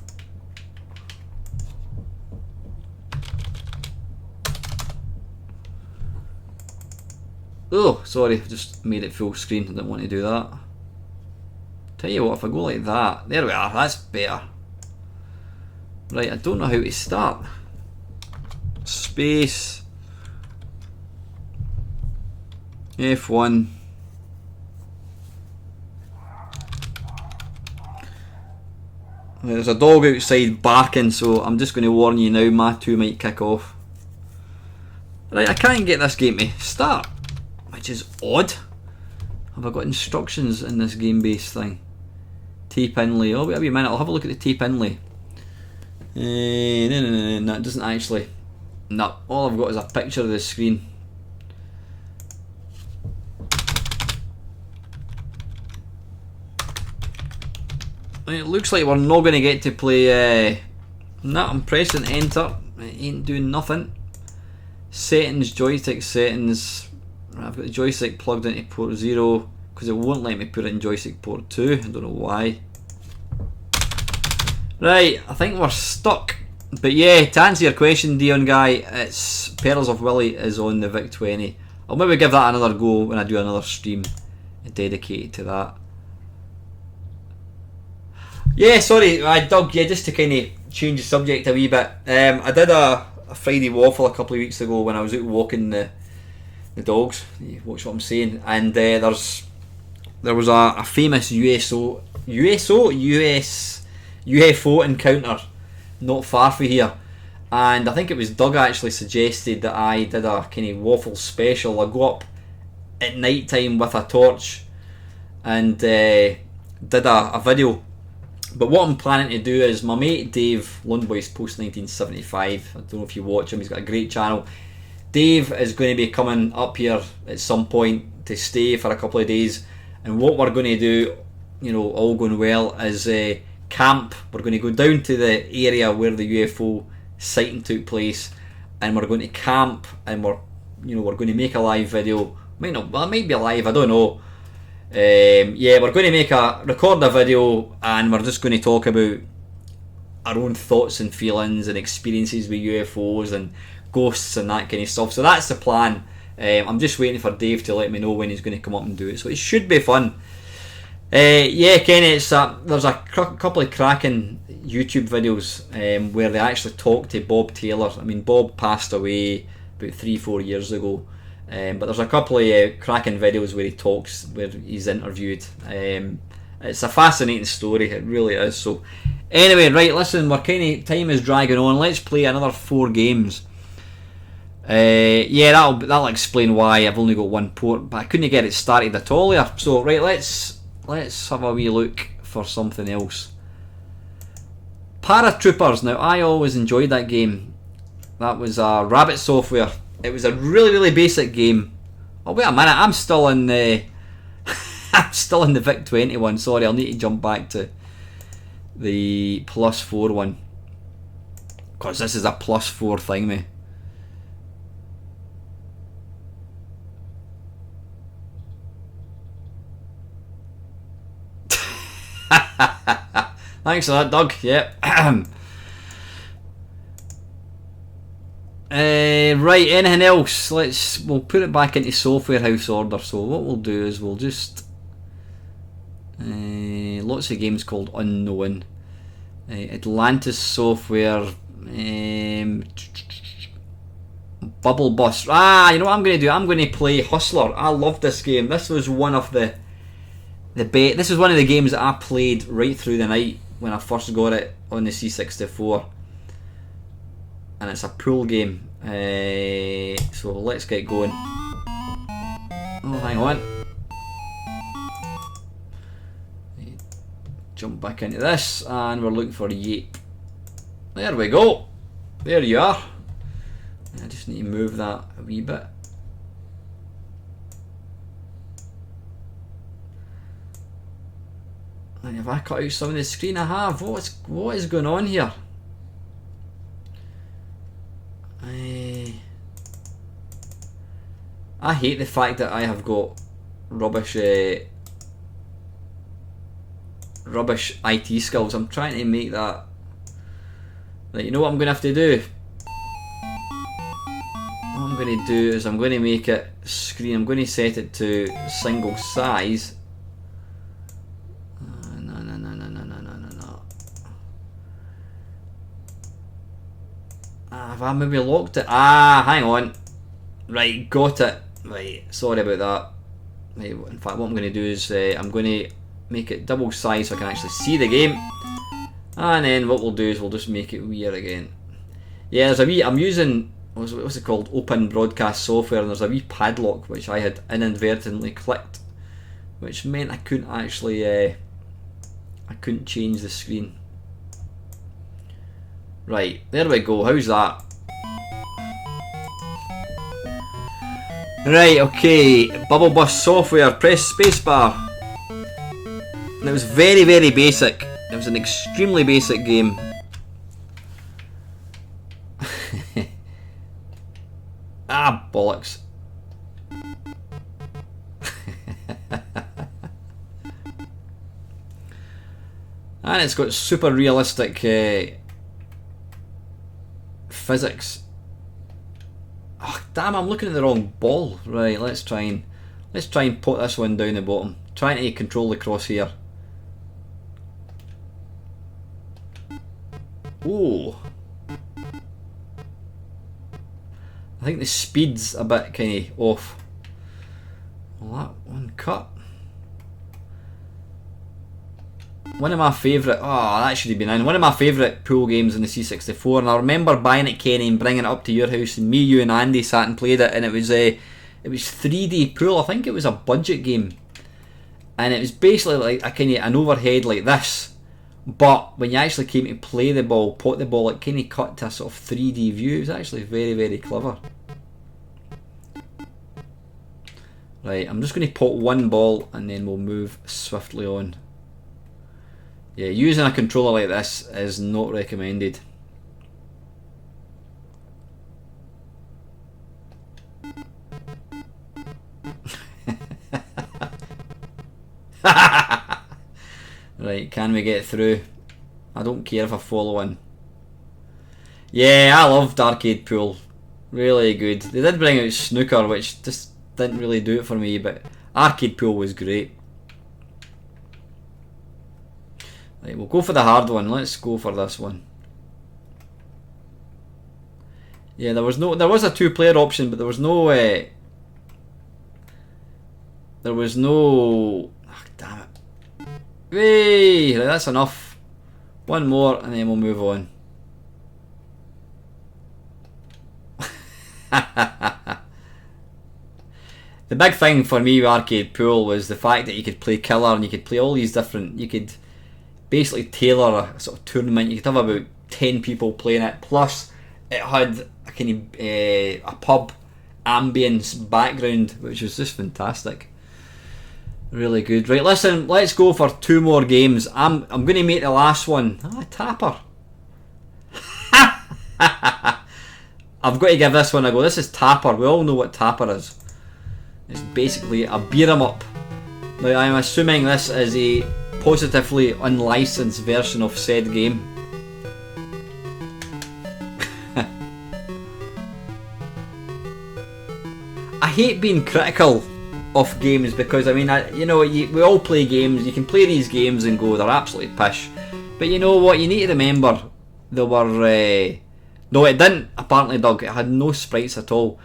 Speaker 2: Oh, sorry, I just made it full screen. I didn't want to do that. Tell you what, if I go like that, there we are, that's better. Right, I don't know how to start. Space. F1. There's a dog outside barking, so I'm just going to warn you now, my 2 might kick off. Right, I can't get this game to start, which is odd. Have I got instructions in this game based thing? Tape inlay. Oh, wait a wee minute, I'll have a look at the tape inlay. No, it doesn't actually. No, all I've got is a picture of the screen. It looks like we're not going to get to play. No, I'm pressing enter. It ain't doing nothing. Settings, joystick settings. I've got the joystick plugged into port 0 because it won't let me put it in joystick port 2. I don't know why. Right, I think we're stuck. But yeah, to answer your question, Dion Guy, it's Perils of Willy is on the VIC-20. I'll maybe give that another go when I do another stream dedicated to that. Yeah, sorry, Doug, yeah, just to kind of change the subject a wee bit. I did a Friday waffle a couple of weeks ago when I was out walking the dogs. You watch what I'm saying. And there was a famous UFO encounter not far from here, and I think it was Doug actually suggested that I did a kind of waffle special. I go up at night time with a torch and did a video. But what I'm planning to do is, my mate Dave, Lundboy's Post 1975, I don't know if you watch him, he's got a great channel. Dave is going to be coming up here at some point to stay for a couple of days, and what we're going to do, you know, all going well, is camp. We're going to go down to the area where the UFO sighting took place, and we're going to camp, and we're you know, we're going to make a live video. Might not, well, it might be live, I don't know. Yeah, we're going to record a video, and we're just going to talk about our own thoughts and feelings and experiences with UFOs and ghosts and that kind of stuff. So that's the plan. I'm just waiting for Dave to let me know when he's going to come up and do it. So it should be fun. Yeah, Kenny, there's a couple of cracking YouTube videos where they actually talk to Bob Taylor. I mean, Bob passed away about 3-4 years ago. But there's a couple of cracking videos where he talks, where he's interviewed. It's a fascinating story, it really is. So anyway, right, listen, we're kind of, time is dragging on. Let's play another 4 games. Yeah, that'll explain why I've only got one port, but I couldn't get it started at all here. So right, let's have a wee look for something else. Paratroopers. Now, I always enjoyed that game. That was Rabbit Software. It was a really basic game. Oh wait a minute, I'm still in the I'm still in the VIC 20 one. Sorry, I'll need to jump back to the +4 one, because this is a +4 thing, me. Thanks for that, Doug. Yep. Right, anything else? We'll put it back into software house order. So what we'll do is we'll just lots of games called Unknown, Atlantis Software, Bubble Bus. You know what I'm going to do? I'm going to play Hustler. I love this game. This was one of this is one of the games that I played right through the night when I first got it on the C64, and it's a pool game. So let's get going. Oh, hang on. Jump back into this, and we're looking for Yape. There we go. There you are. I just need to move that a wee bit. And have I cut out some of the screen? I have. What is going on here? I hate the fact that I have got rubbish IT skills. I'm trying to make that. Like, you know what I'm going to have to do? What I'm going to do is I'm going to make it screen. I'm going to set it to single size. No. Have I maybe locked it? Hang on. Right, got it. Right, sorry about that. Right, in fact, what I'm going to do is I'm going to make it double size so I can actually see the game. And then what we'll do is we'll just make it weird again. Yeah, there's a wee, I'm using, what's it called, Open Broadcast Software, and there's a wee padlock which I had inadvertently clicked, which meant I couldn't actually, I couldn't change the screen. Right, there we go, how's that? Right, okay, Bubble Bus Software, press spacebar. And it was very basic. It was an extremely basic game. Bollocks. And it's got super realistic physics. Oh damn, I'm looking at the wrong ball. Right, let's try and put this one down the bottom. Trying to control the crosshair. Oh, I think the speed's a bit kind of off. Well, that one cut. One of my favourite, that should have been in. One of my favourite pool games in the C64, and I remember buying it, Kenny, and bringing it up to your house, and me, you and Andy sat and played it, and it was 3D pool. I think it was a budget game, and it was basically like a kind of an overhead like this, but when you actually came to play the ball, pot the ball, it kind of cut to a sort of 3D view. It was actually very clever. Right, I'm just going to pot one ball, and then we'll move swiftly on. Yeah, using a controller like this is not recommended. Right, can we get through? I don't care if I follow in. Yeah, I loved Arcade Pool. Really good. They did bring out Snooker, which just didn't really do it for me, but Arcade Pool was great. Right, we'll go for the hard one. Let's go for this one. Yeah, there was a 2-player option, but there was no oh, damn it. Hey, right, that's enough. One more and then we'll move on. The big thing for me with Arcade Pool was the fact that you could play killer and you could play all these different, you could basically tailor a sort of tournament. You could have about 10 people playing it, plus it had a kind of a pub ambience background, which was just fantastic. Really good. Right, listen, let's go for 2 more games. I'm going to make the last one. Tapper. I've got to give this one a go. This is Tapper. We all know what Tapper is. It's basically a beat 'em up. Now, I'm assuming this is a positively unlicensed version of said game. I hate being critical of games because, I mean, we all play games. You can play these games and go, they're absolutely pish. But you know what? You need to remember they were... no, it didn't, apparently, Doug. It had no sprites at all.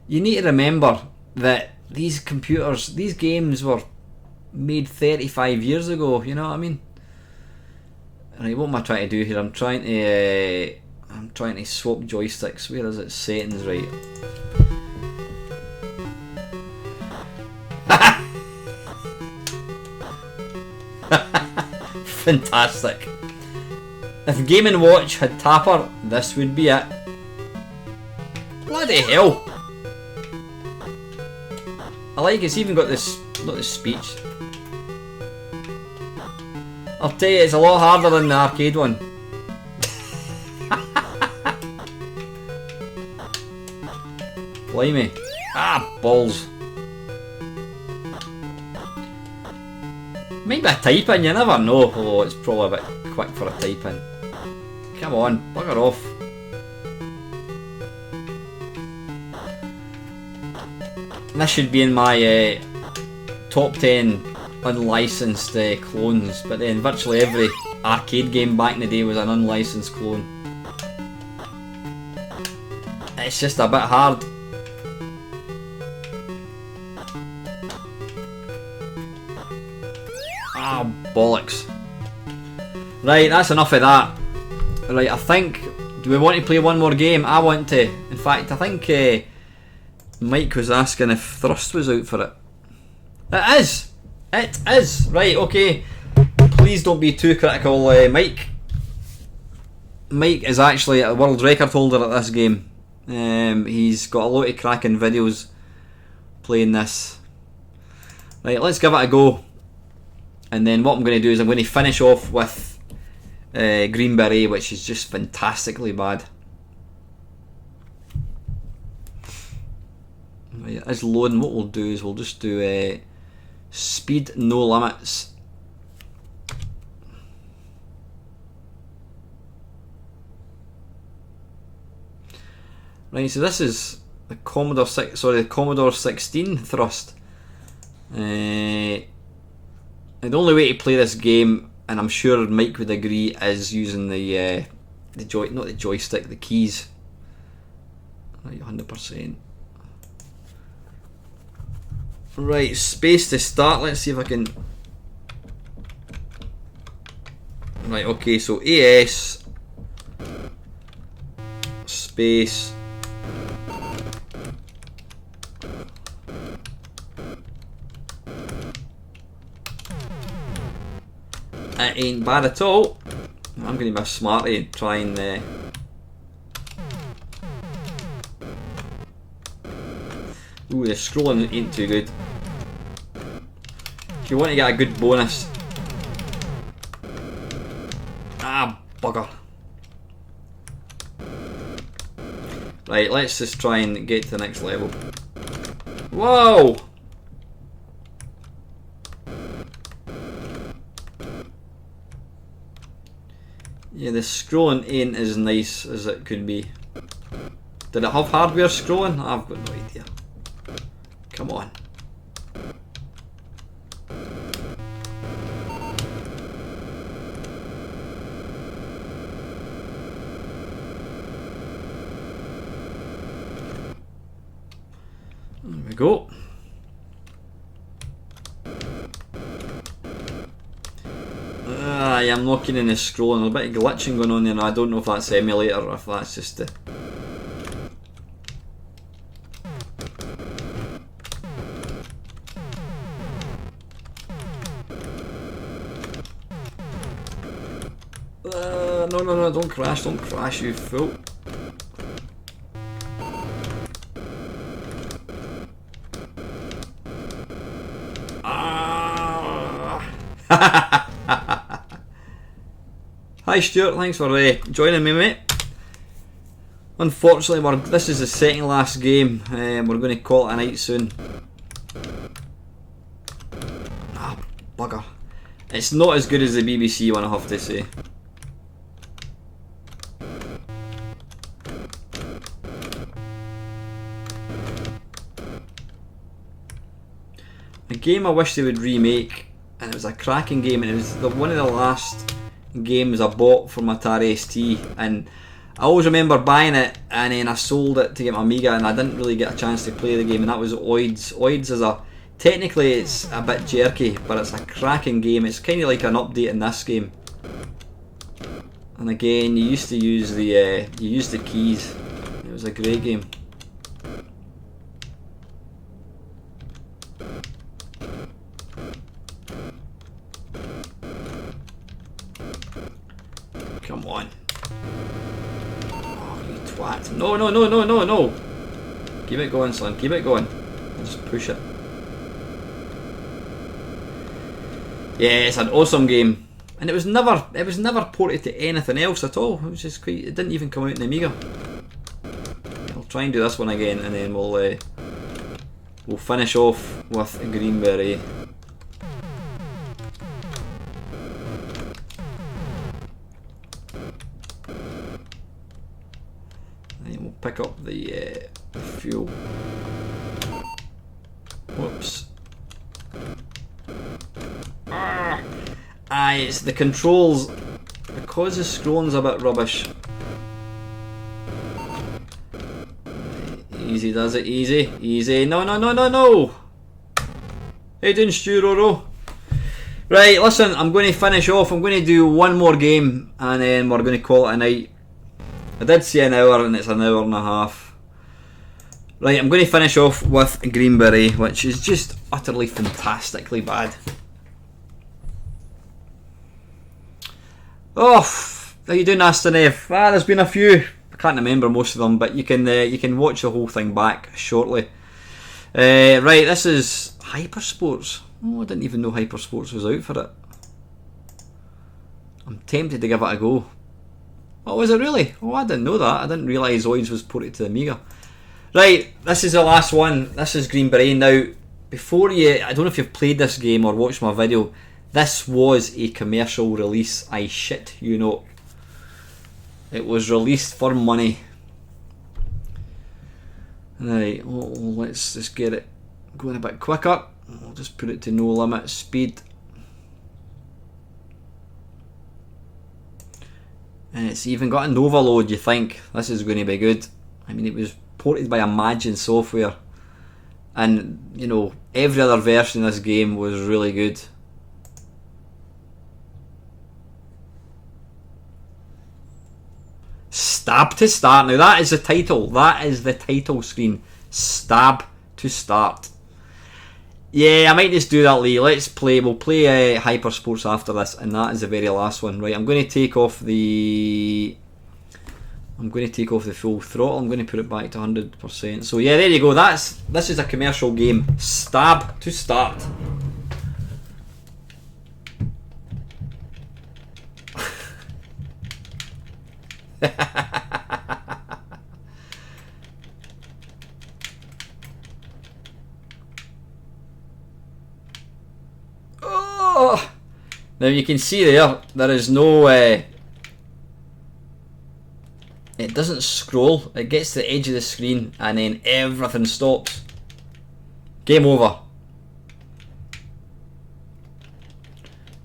Speaker 2: You need to remember that these games were made 35 years ago, you know what I mean? Right, what am I trying to do here? I'm trying to swap joysticks. Where is it? Settings, right. Fantastic. If Game & Watch had Tapper, this would be it. Bloody hell! I like it's even got this, not the speech. I'll tell you, it's a lot harder than the arcade one. Blimey. Balls. Might be a type-in, you never know. Although it's probably a bit quick for a type-in. Come on, bugger off. This should be in my top 10 unlicensed clones, but then virtually every arcade game back in the day was an unlicensed clone. It's just a bit hard. Bollocks. Right, that's enough of that. Right, I think, do we want to play one more game? I want to. In fact, I think Mike was asking if Thrust was out for it. It is! It is! Right, okay. Please don't be too critical, Mike. Mike is actually a world record holder at this game. He's got a lot of cracking videos playing this. Right, let's give it a go. And then what I'm going to do is I'm going to finish off with Green Beret, which is just fantastically bad. Right, as loading, what we'll do is we'll just do speed no limits. Right, so this is the Commodore 16 Thrust. And the only way to play this game, and I'm sure Mike would agree, is using the joystick, the keys. Right, 100%. Right, space to start. Let's see if I can. Right, okay, so AS space. It ain't bad at all. I'm going to be a smarty and try and ooh, the scrolling ain't too good. If you want to get a good bonus. Bugger. Right, let's just try and get to the next level. Whoa! Yeah, the scrolling ain't as nice as it could be. Did it have hardware scrolling? I've got no idea. Come on. There we go. I'm looking in the scrolling, a bit of glitching going on there, and I don't know if that's emulator or if that's just the... No, don't crash, you fool. Hi Stuart, thanks for joining me, mate. Unfortunately, this is the second last game. We're going to call it a night soon. Ah, bugger. It's not as good as the BBC one, I have to say. A game I wish they would remake, and it was a cracking game, and it was one of the last games I bought for my Atari ST, and I always remember buying it and then I sold it to get my Amiga, and I didn't really get a chance to play the game, and that was Oids. Oids is technically it's a bit jerky, but it's a cracking game. It's kind of like an update in this game, and again you used to use the keys. It was a great game. Come on. Oh, you twat. No. Keep it going, son. Keep it going. I'll just push it. Yeah, it's an awesome game. And it was never ported to anything else at all. It was just quite, it didn't even come out in the Amiga. I'll try and do this one again, and then we'll finish off with Green Beret. Pick up the fuel. Whoops. It's the controls, because the scrolling's a bit rubbish. Easy does it, easy. No. Hey, doing Stu Roro. Right, listen, I'm going to finish off. I'm going to do one more game, and then we're going to call it a night. I did say an hour, and it's an hour and a half. Right, I'm going to finish off with Green Beret, which is just utterly fantastically bad. Oh, how you doing, Aston F? There's been a few. I can't remember most of them, but you can watch the whole thing back shortly. Right, this is Hypersports. Oh, I didn't even know Hypersports was out for it. I'm tempted to give it a go. Oh, was it really? Oh, I didn't know that. I didn't realise Oids was ported to the Amiga. Right, this is the last one. This is Green Beret. Now, before I don't know if you've played this game or watched my video, this was a commercial release. I shit you not. It was released for money. Right, let's just get it going a bit quicker. I'll just put it to no limit speed. And it's even got an overload. You think this is going to be good. I mean, it was ported by Imagine Software, and you know, every other version of this game was really good. Stab to start. Now that is the title. That is the title screen. Stab to start. Yeah, I might just do that, Lee. Let's play. We'll play Hypersports after this, and that is the very last one. Right, I'm going to take off the full throttle. I'm going to put it back to 100%. So yeah, there you go. This is a commercial game. Stab to start. Now you can see there is no... it doesn't scroll. It gets to the edge of the screen and then everything stops. Game over.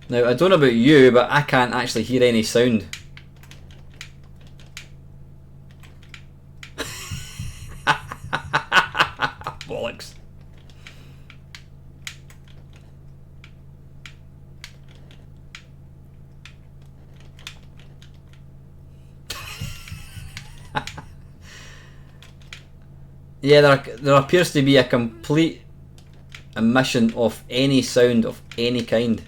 Speaker 2: Now I don't know about you, but I can't actually hear any sound. Bollocks. Yeah, there appears to be a complete omission of any sound of any kind.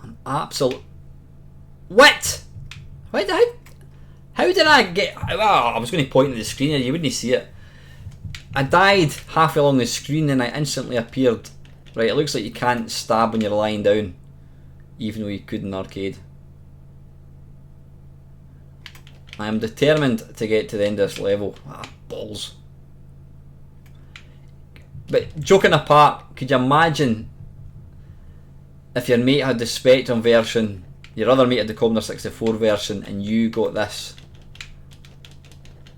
Speaker 2: I'm absolute... What? How did I get... Oh, I was going to point at the screen and you wouldn't see it. I died halfway along the screen and I instantly appeared. Right, it looks like you can't stab when you're lying down, even though you could in arcade. I am determined to get to the end of this level. Ah, balls. But joking apart, could you imagine if your mate had the Spectrum version, your other mate had the Commodore 64 version, and you got this?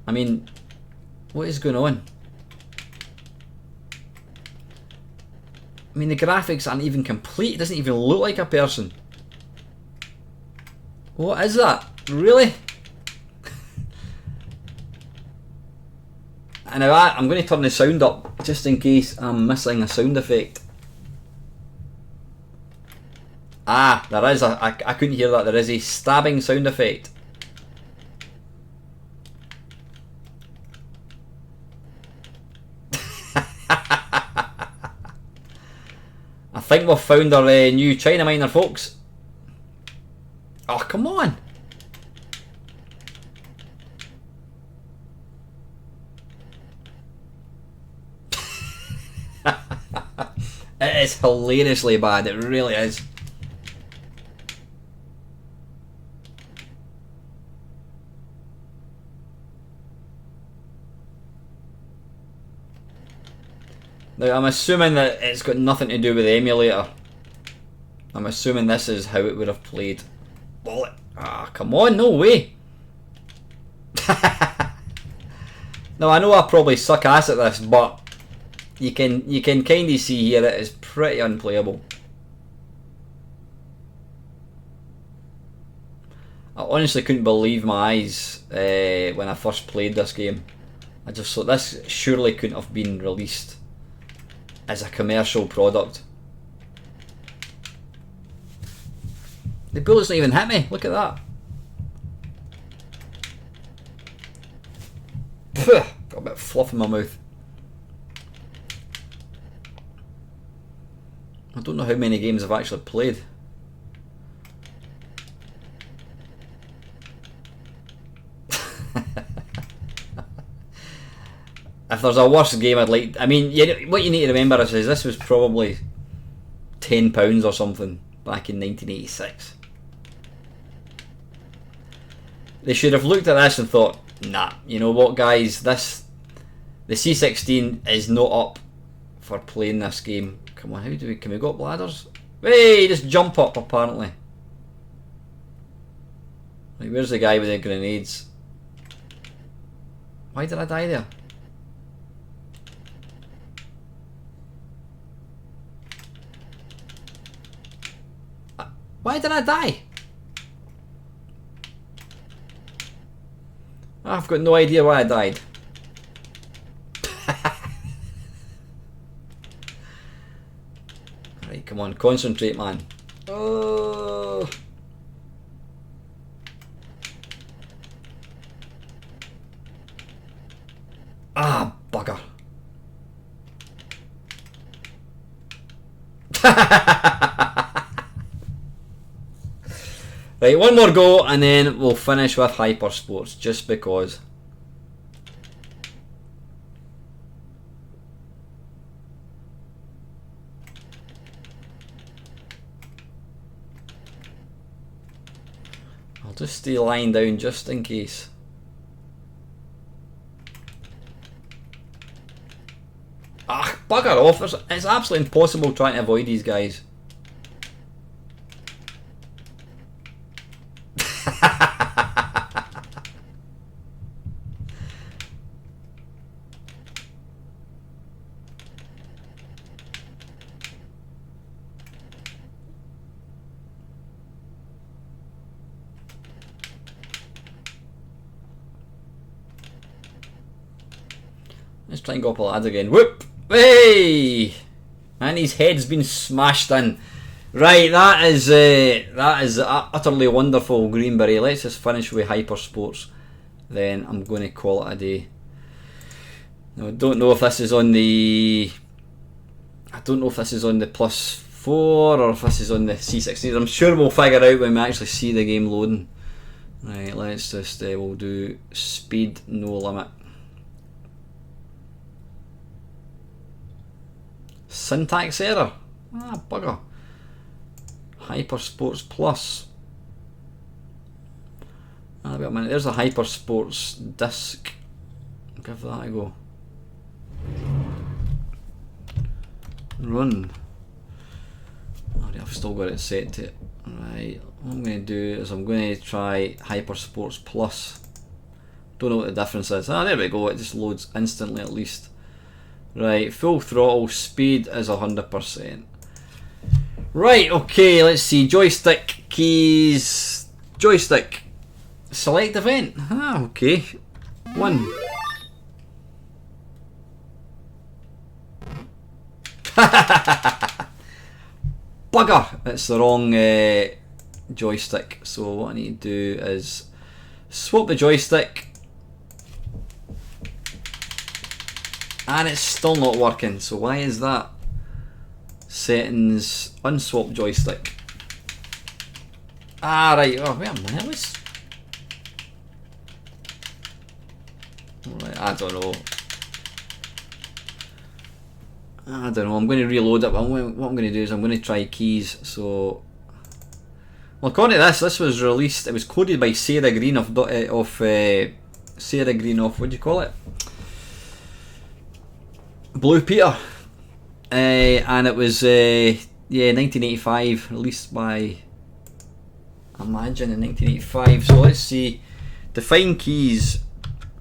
Speaker 2: I mean, what is going on? I mean, the graphics aren't even complete. It doesn't even look like a person. What is that? Really? And now I'm going to turn the sound up just in case I'm missing a sound effect. Ah, there is I couldn't hear that. There is a stabbing sound effect. I think we've found our new China miner, folks. Oh, come on. It is hilariously bad, it really is. Now I'm assuming that it's got nothing to do with the emulator. I'm assuming this is how it would have played. Bullet. Ah, come on, no way. Now I know I probably suck ass at this, but you can kind of see here it is pretty unplayable. I honestly couldn't believe my eyes when I first played this game. I just thought this surely couldn't have been released as a commercial product. The bullets don't even hit me, look at that. Phew, got a bit of fluff in my mouth. I don't know how many games I've actually played. If there's a worse game I'd like... I mean, what you need to remember is this was probably £10 or something back in 1986. They should have looked at this and thought, nah, you know what guys, the C16 is not up for playing this game. Come on, can we go up ladders? Hey, just jump up apparently. Right, where's the guy with the grenades? Why did I die there? Why did I die? I've got no idea why I died. Right, come on, concentrate, man. Oh. Ah, bugger. Right, one more go and then we'll finish with Hyper Sports, just because. I'll just stay lying down just in case. Ah, bugger off, it's absolutely impossible trying to avoid these guys. Let's try and go up a ladder again. Whoop! Hey! And his head's been smashed in. Right, that is utterly wonderful, Greenberry. Let's just finish with Hyper Sports. Then I'm going to call it a day. Now, I don't know if this is on the... I don't know if this is on the +4 or if this is on the C16. I'm sure we'll figure out when we actually see the game loading. Right, let's just... we'll do speed no limit. Syntax error. Ah, bugger. Hyper Sports Plus. Ah, wait a minute. There's a Hyper Sports disc. Give that a go. Run. Oh, I've still got it set to it. Right. What I'm going to do is I'm going to try Hyper Sports Plus. Don't know what the difference is. Ah, there we go. It just loads instantly at least. Right. Full throttle. Speed is 100%. Right, okay, let's see. Joystick keys. Joystick. Select event. Ah, okay. 1. Bugger! It's the wrong joystick. So what I need to do is swap the joystick. And it's still not working. So why is that? Settings, unswap joystick. Ah, right. Oh, wait a minute. Right, I don't know. I'm going to reload it. What I'm going to do is I'm going to try keys. So, well, according to this was released. It was coded by Sarah Green of Sarah Green of, what do you call it? Blue Peter. And it was 1985, released by Imagine in 1985. So let's see. Define keys.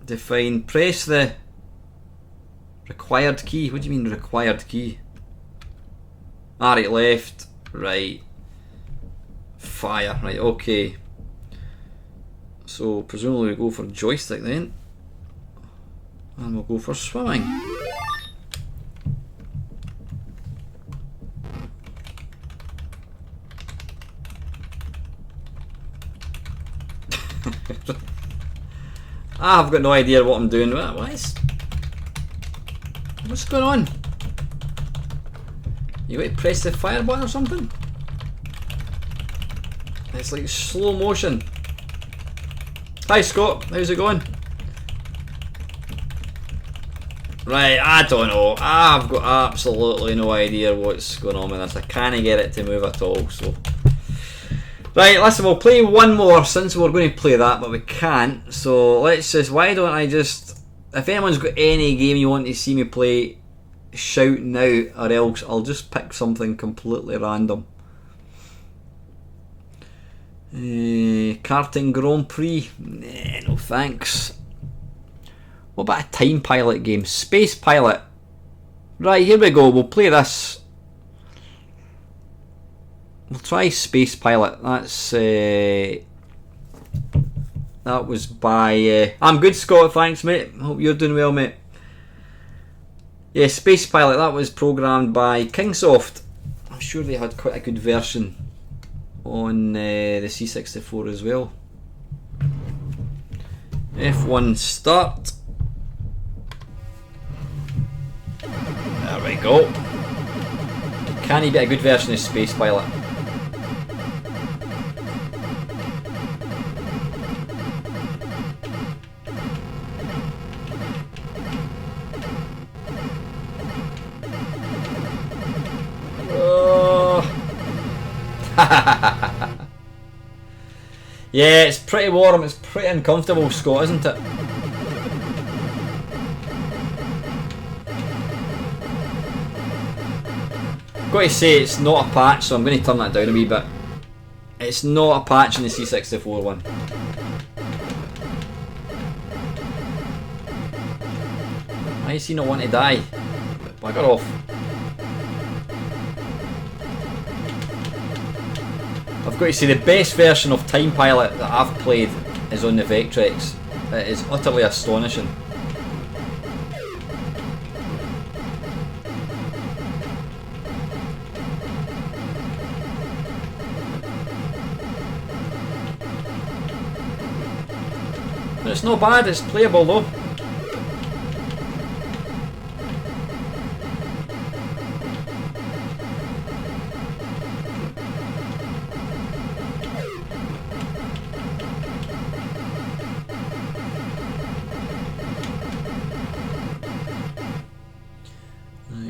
Speaker 2: Define. Press the required key. What do you mean required key? Ah, right, left, right, fire. Right, okay. So presumably we go for joystick then, and we'll go for swimming. I've got no idea what I'm doing. What's going on? You got to press the fire button or something? It's like slow motion. Hi Scott, how's it going? Right, I don't know. I've got absolutely no idea what's going on with this. I can't get it to move at all. So, right, listen, we'll play one more since we're going to play that, but we can't. So let's just. Why don't I just? If anyone's got any game you want to see me play, shout now, or else I'll just pick something completely random. Karting Grand Prix? Nah, no thanks. What about a time pilot game? Space Pilot. Right, here we go. We'll play this. We'll try Space Pilot. That's that was by I'm good, Scott, thanks mate. Hope you're doing well, mate. Yeah, Space Pilot, that was programmed by Kingsoft. I'm sure they had quite a good version on the C64 as well. F1 start. There we go. Can he be a good version of Space Pilot? Yeah, it's pretty warm, it's pretty uncomfortable, Scott, isn't it? I've got to say it's not a patch, so I'm going to turn that down a wee bit. It's not a patch in the C64 one. Why does he not want to die? Bugger off. I've got to say the best version of Time Pilot that I've played is on the Vectrex. It is utterly astonishing. it's not bad, it's playable though.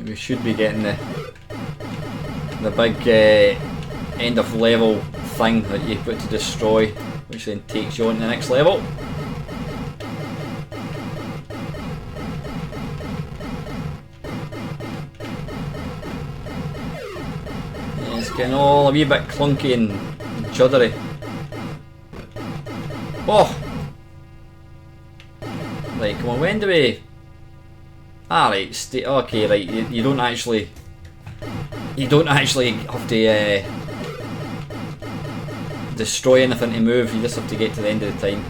Speaker 2: We should be getting the big end of level thing that you've got to destroy, which then takes you on to the next level. Yeah, it's getting all a wee bit clunky and juddery. Oh! Right, come on, when do we... Ah, right, okay, right, you don't actually have to destroy anything to move, you just have to get to the end of the time.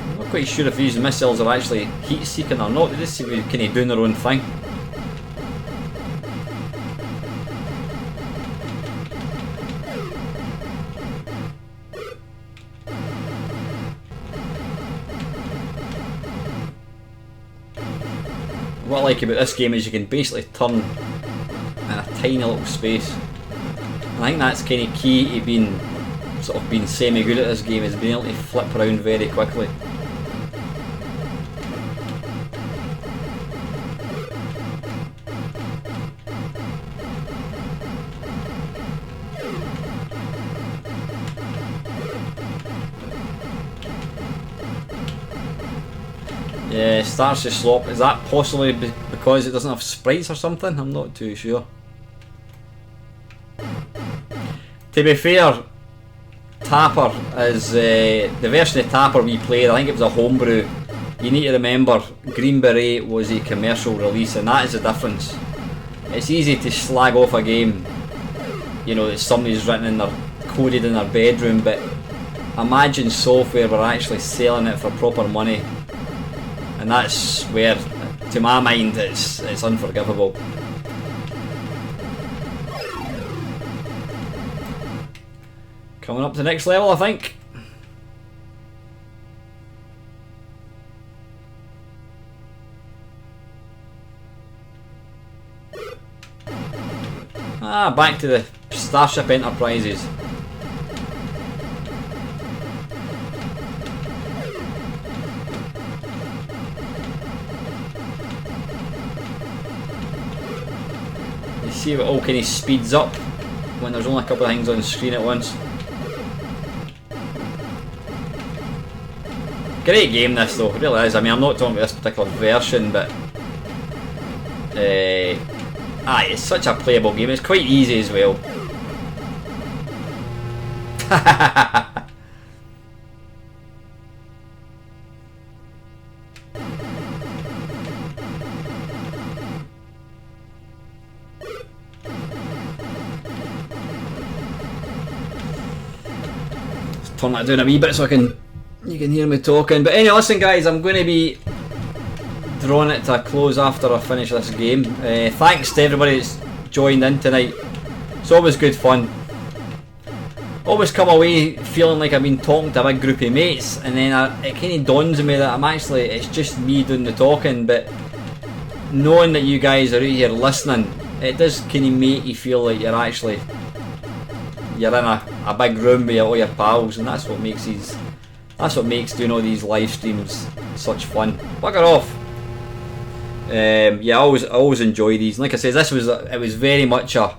Speaker 2: I'm not quite sure if these missiles are actually heat seeking or not, they just seem to be kind of doing their own thing. What I like about this game is you can basically turn in a tiny little space. And I think that's kind of key to being semi-good at this game, is being able to flip around very quickly. Yeah, it starts to slop. Is that possibly because it doesn't have sprites or something? I'm not too sure. To be fair, Tapper is the version of Tapper we played. I think it was a homebrew. You need to remember, Green Beret was a commercial release, and that is the difference. It's easy to slag off a game, you know, that somebody's written in their coded in their bedroom, but imagine Software were actually selling it for proper money. And that's where, to my mind, it's unforgivable. Coming up to the next level, I think. Ah, back to the Starship Enterprises. See if it all kind of speeds up when there's only a couple of things on the screen at once. Great game this though, it really is. I mean, I'm not talking about this particular version, but it's such a playable game. It's quite easy as well. Turn that down a wee bit so you can hear me talking. But anyway, listen guys, I'm going to be drawing it to a close after I finish this game. Thanks to everybody that's joined in tonight. It's always good fun. Always come away feeling like I've been talking to a big group of mates, and then it kind of dawns on me that it's just me doing the talking, but knowing that you guys are out here listening, it does kind of make you feel like you're in a big room with all your pals, and that's what makes doing all these live streams such fun. Bugger off. Yeah, I always enjoy these. And like I said, it was very much a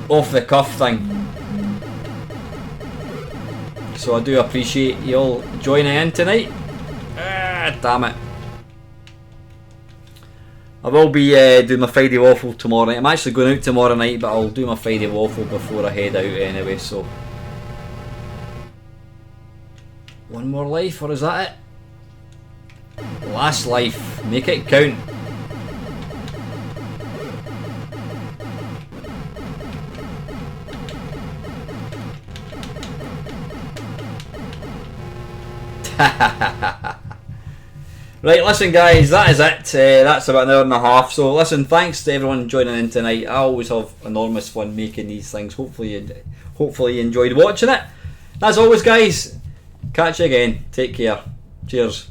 Speaker 2: off the cuff thing. So I do appreciate you all joining in tonight. Damn it. I will be doing my Friday waffle tomorrow night. I'm actually going out tomorrow night, but I'll do my Friday waffle before I head out anyway, so. One more life, or is that it? Last life. Make it count. Right, listen guys, that is it. That's about an hour and a half. So listen, thanks to everyone joining in tonight. I always have enormous fun making these things. Hopefully you enjoyed watching it. As always guys, catch you again. Take care. Cheers.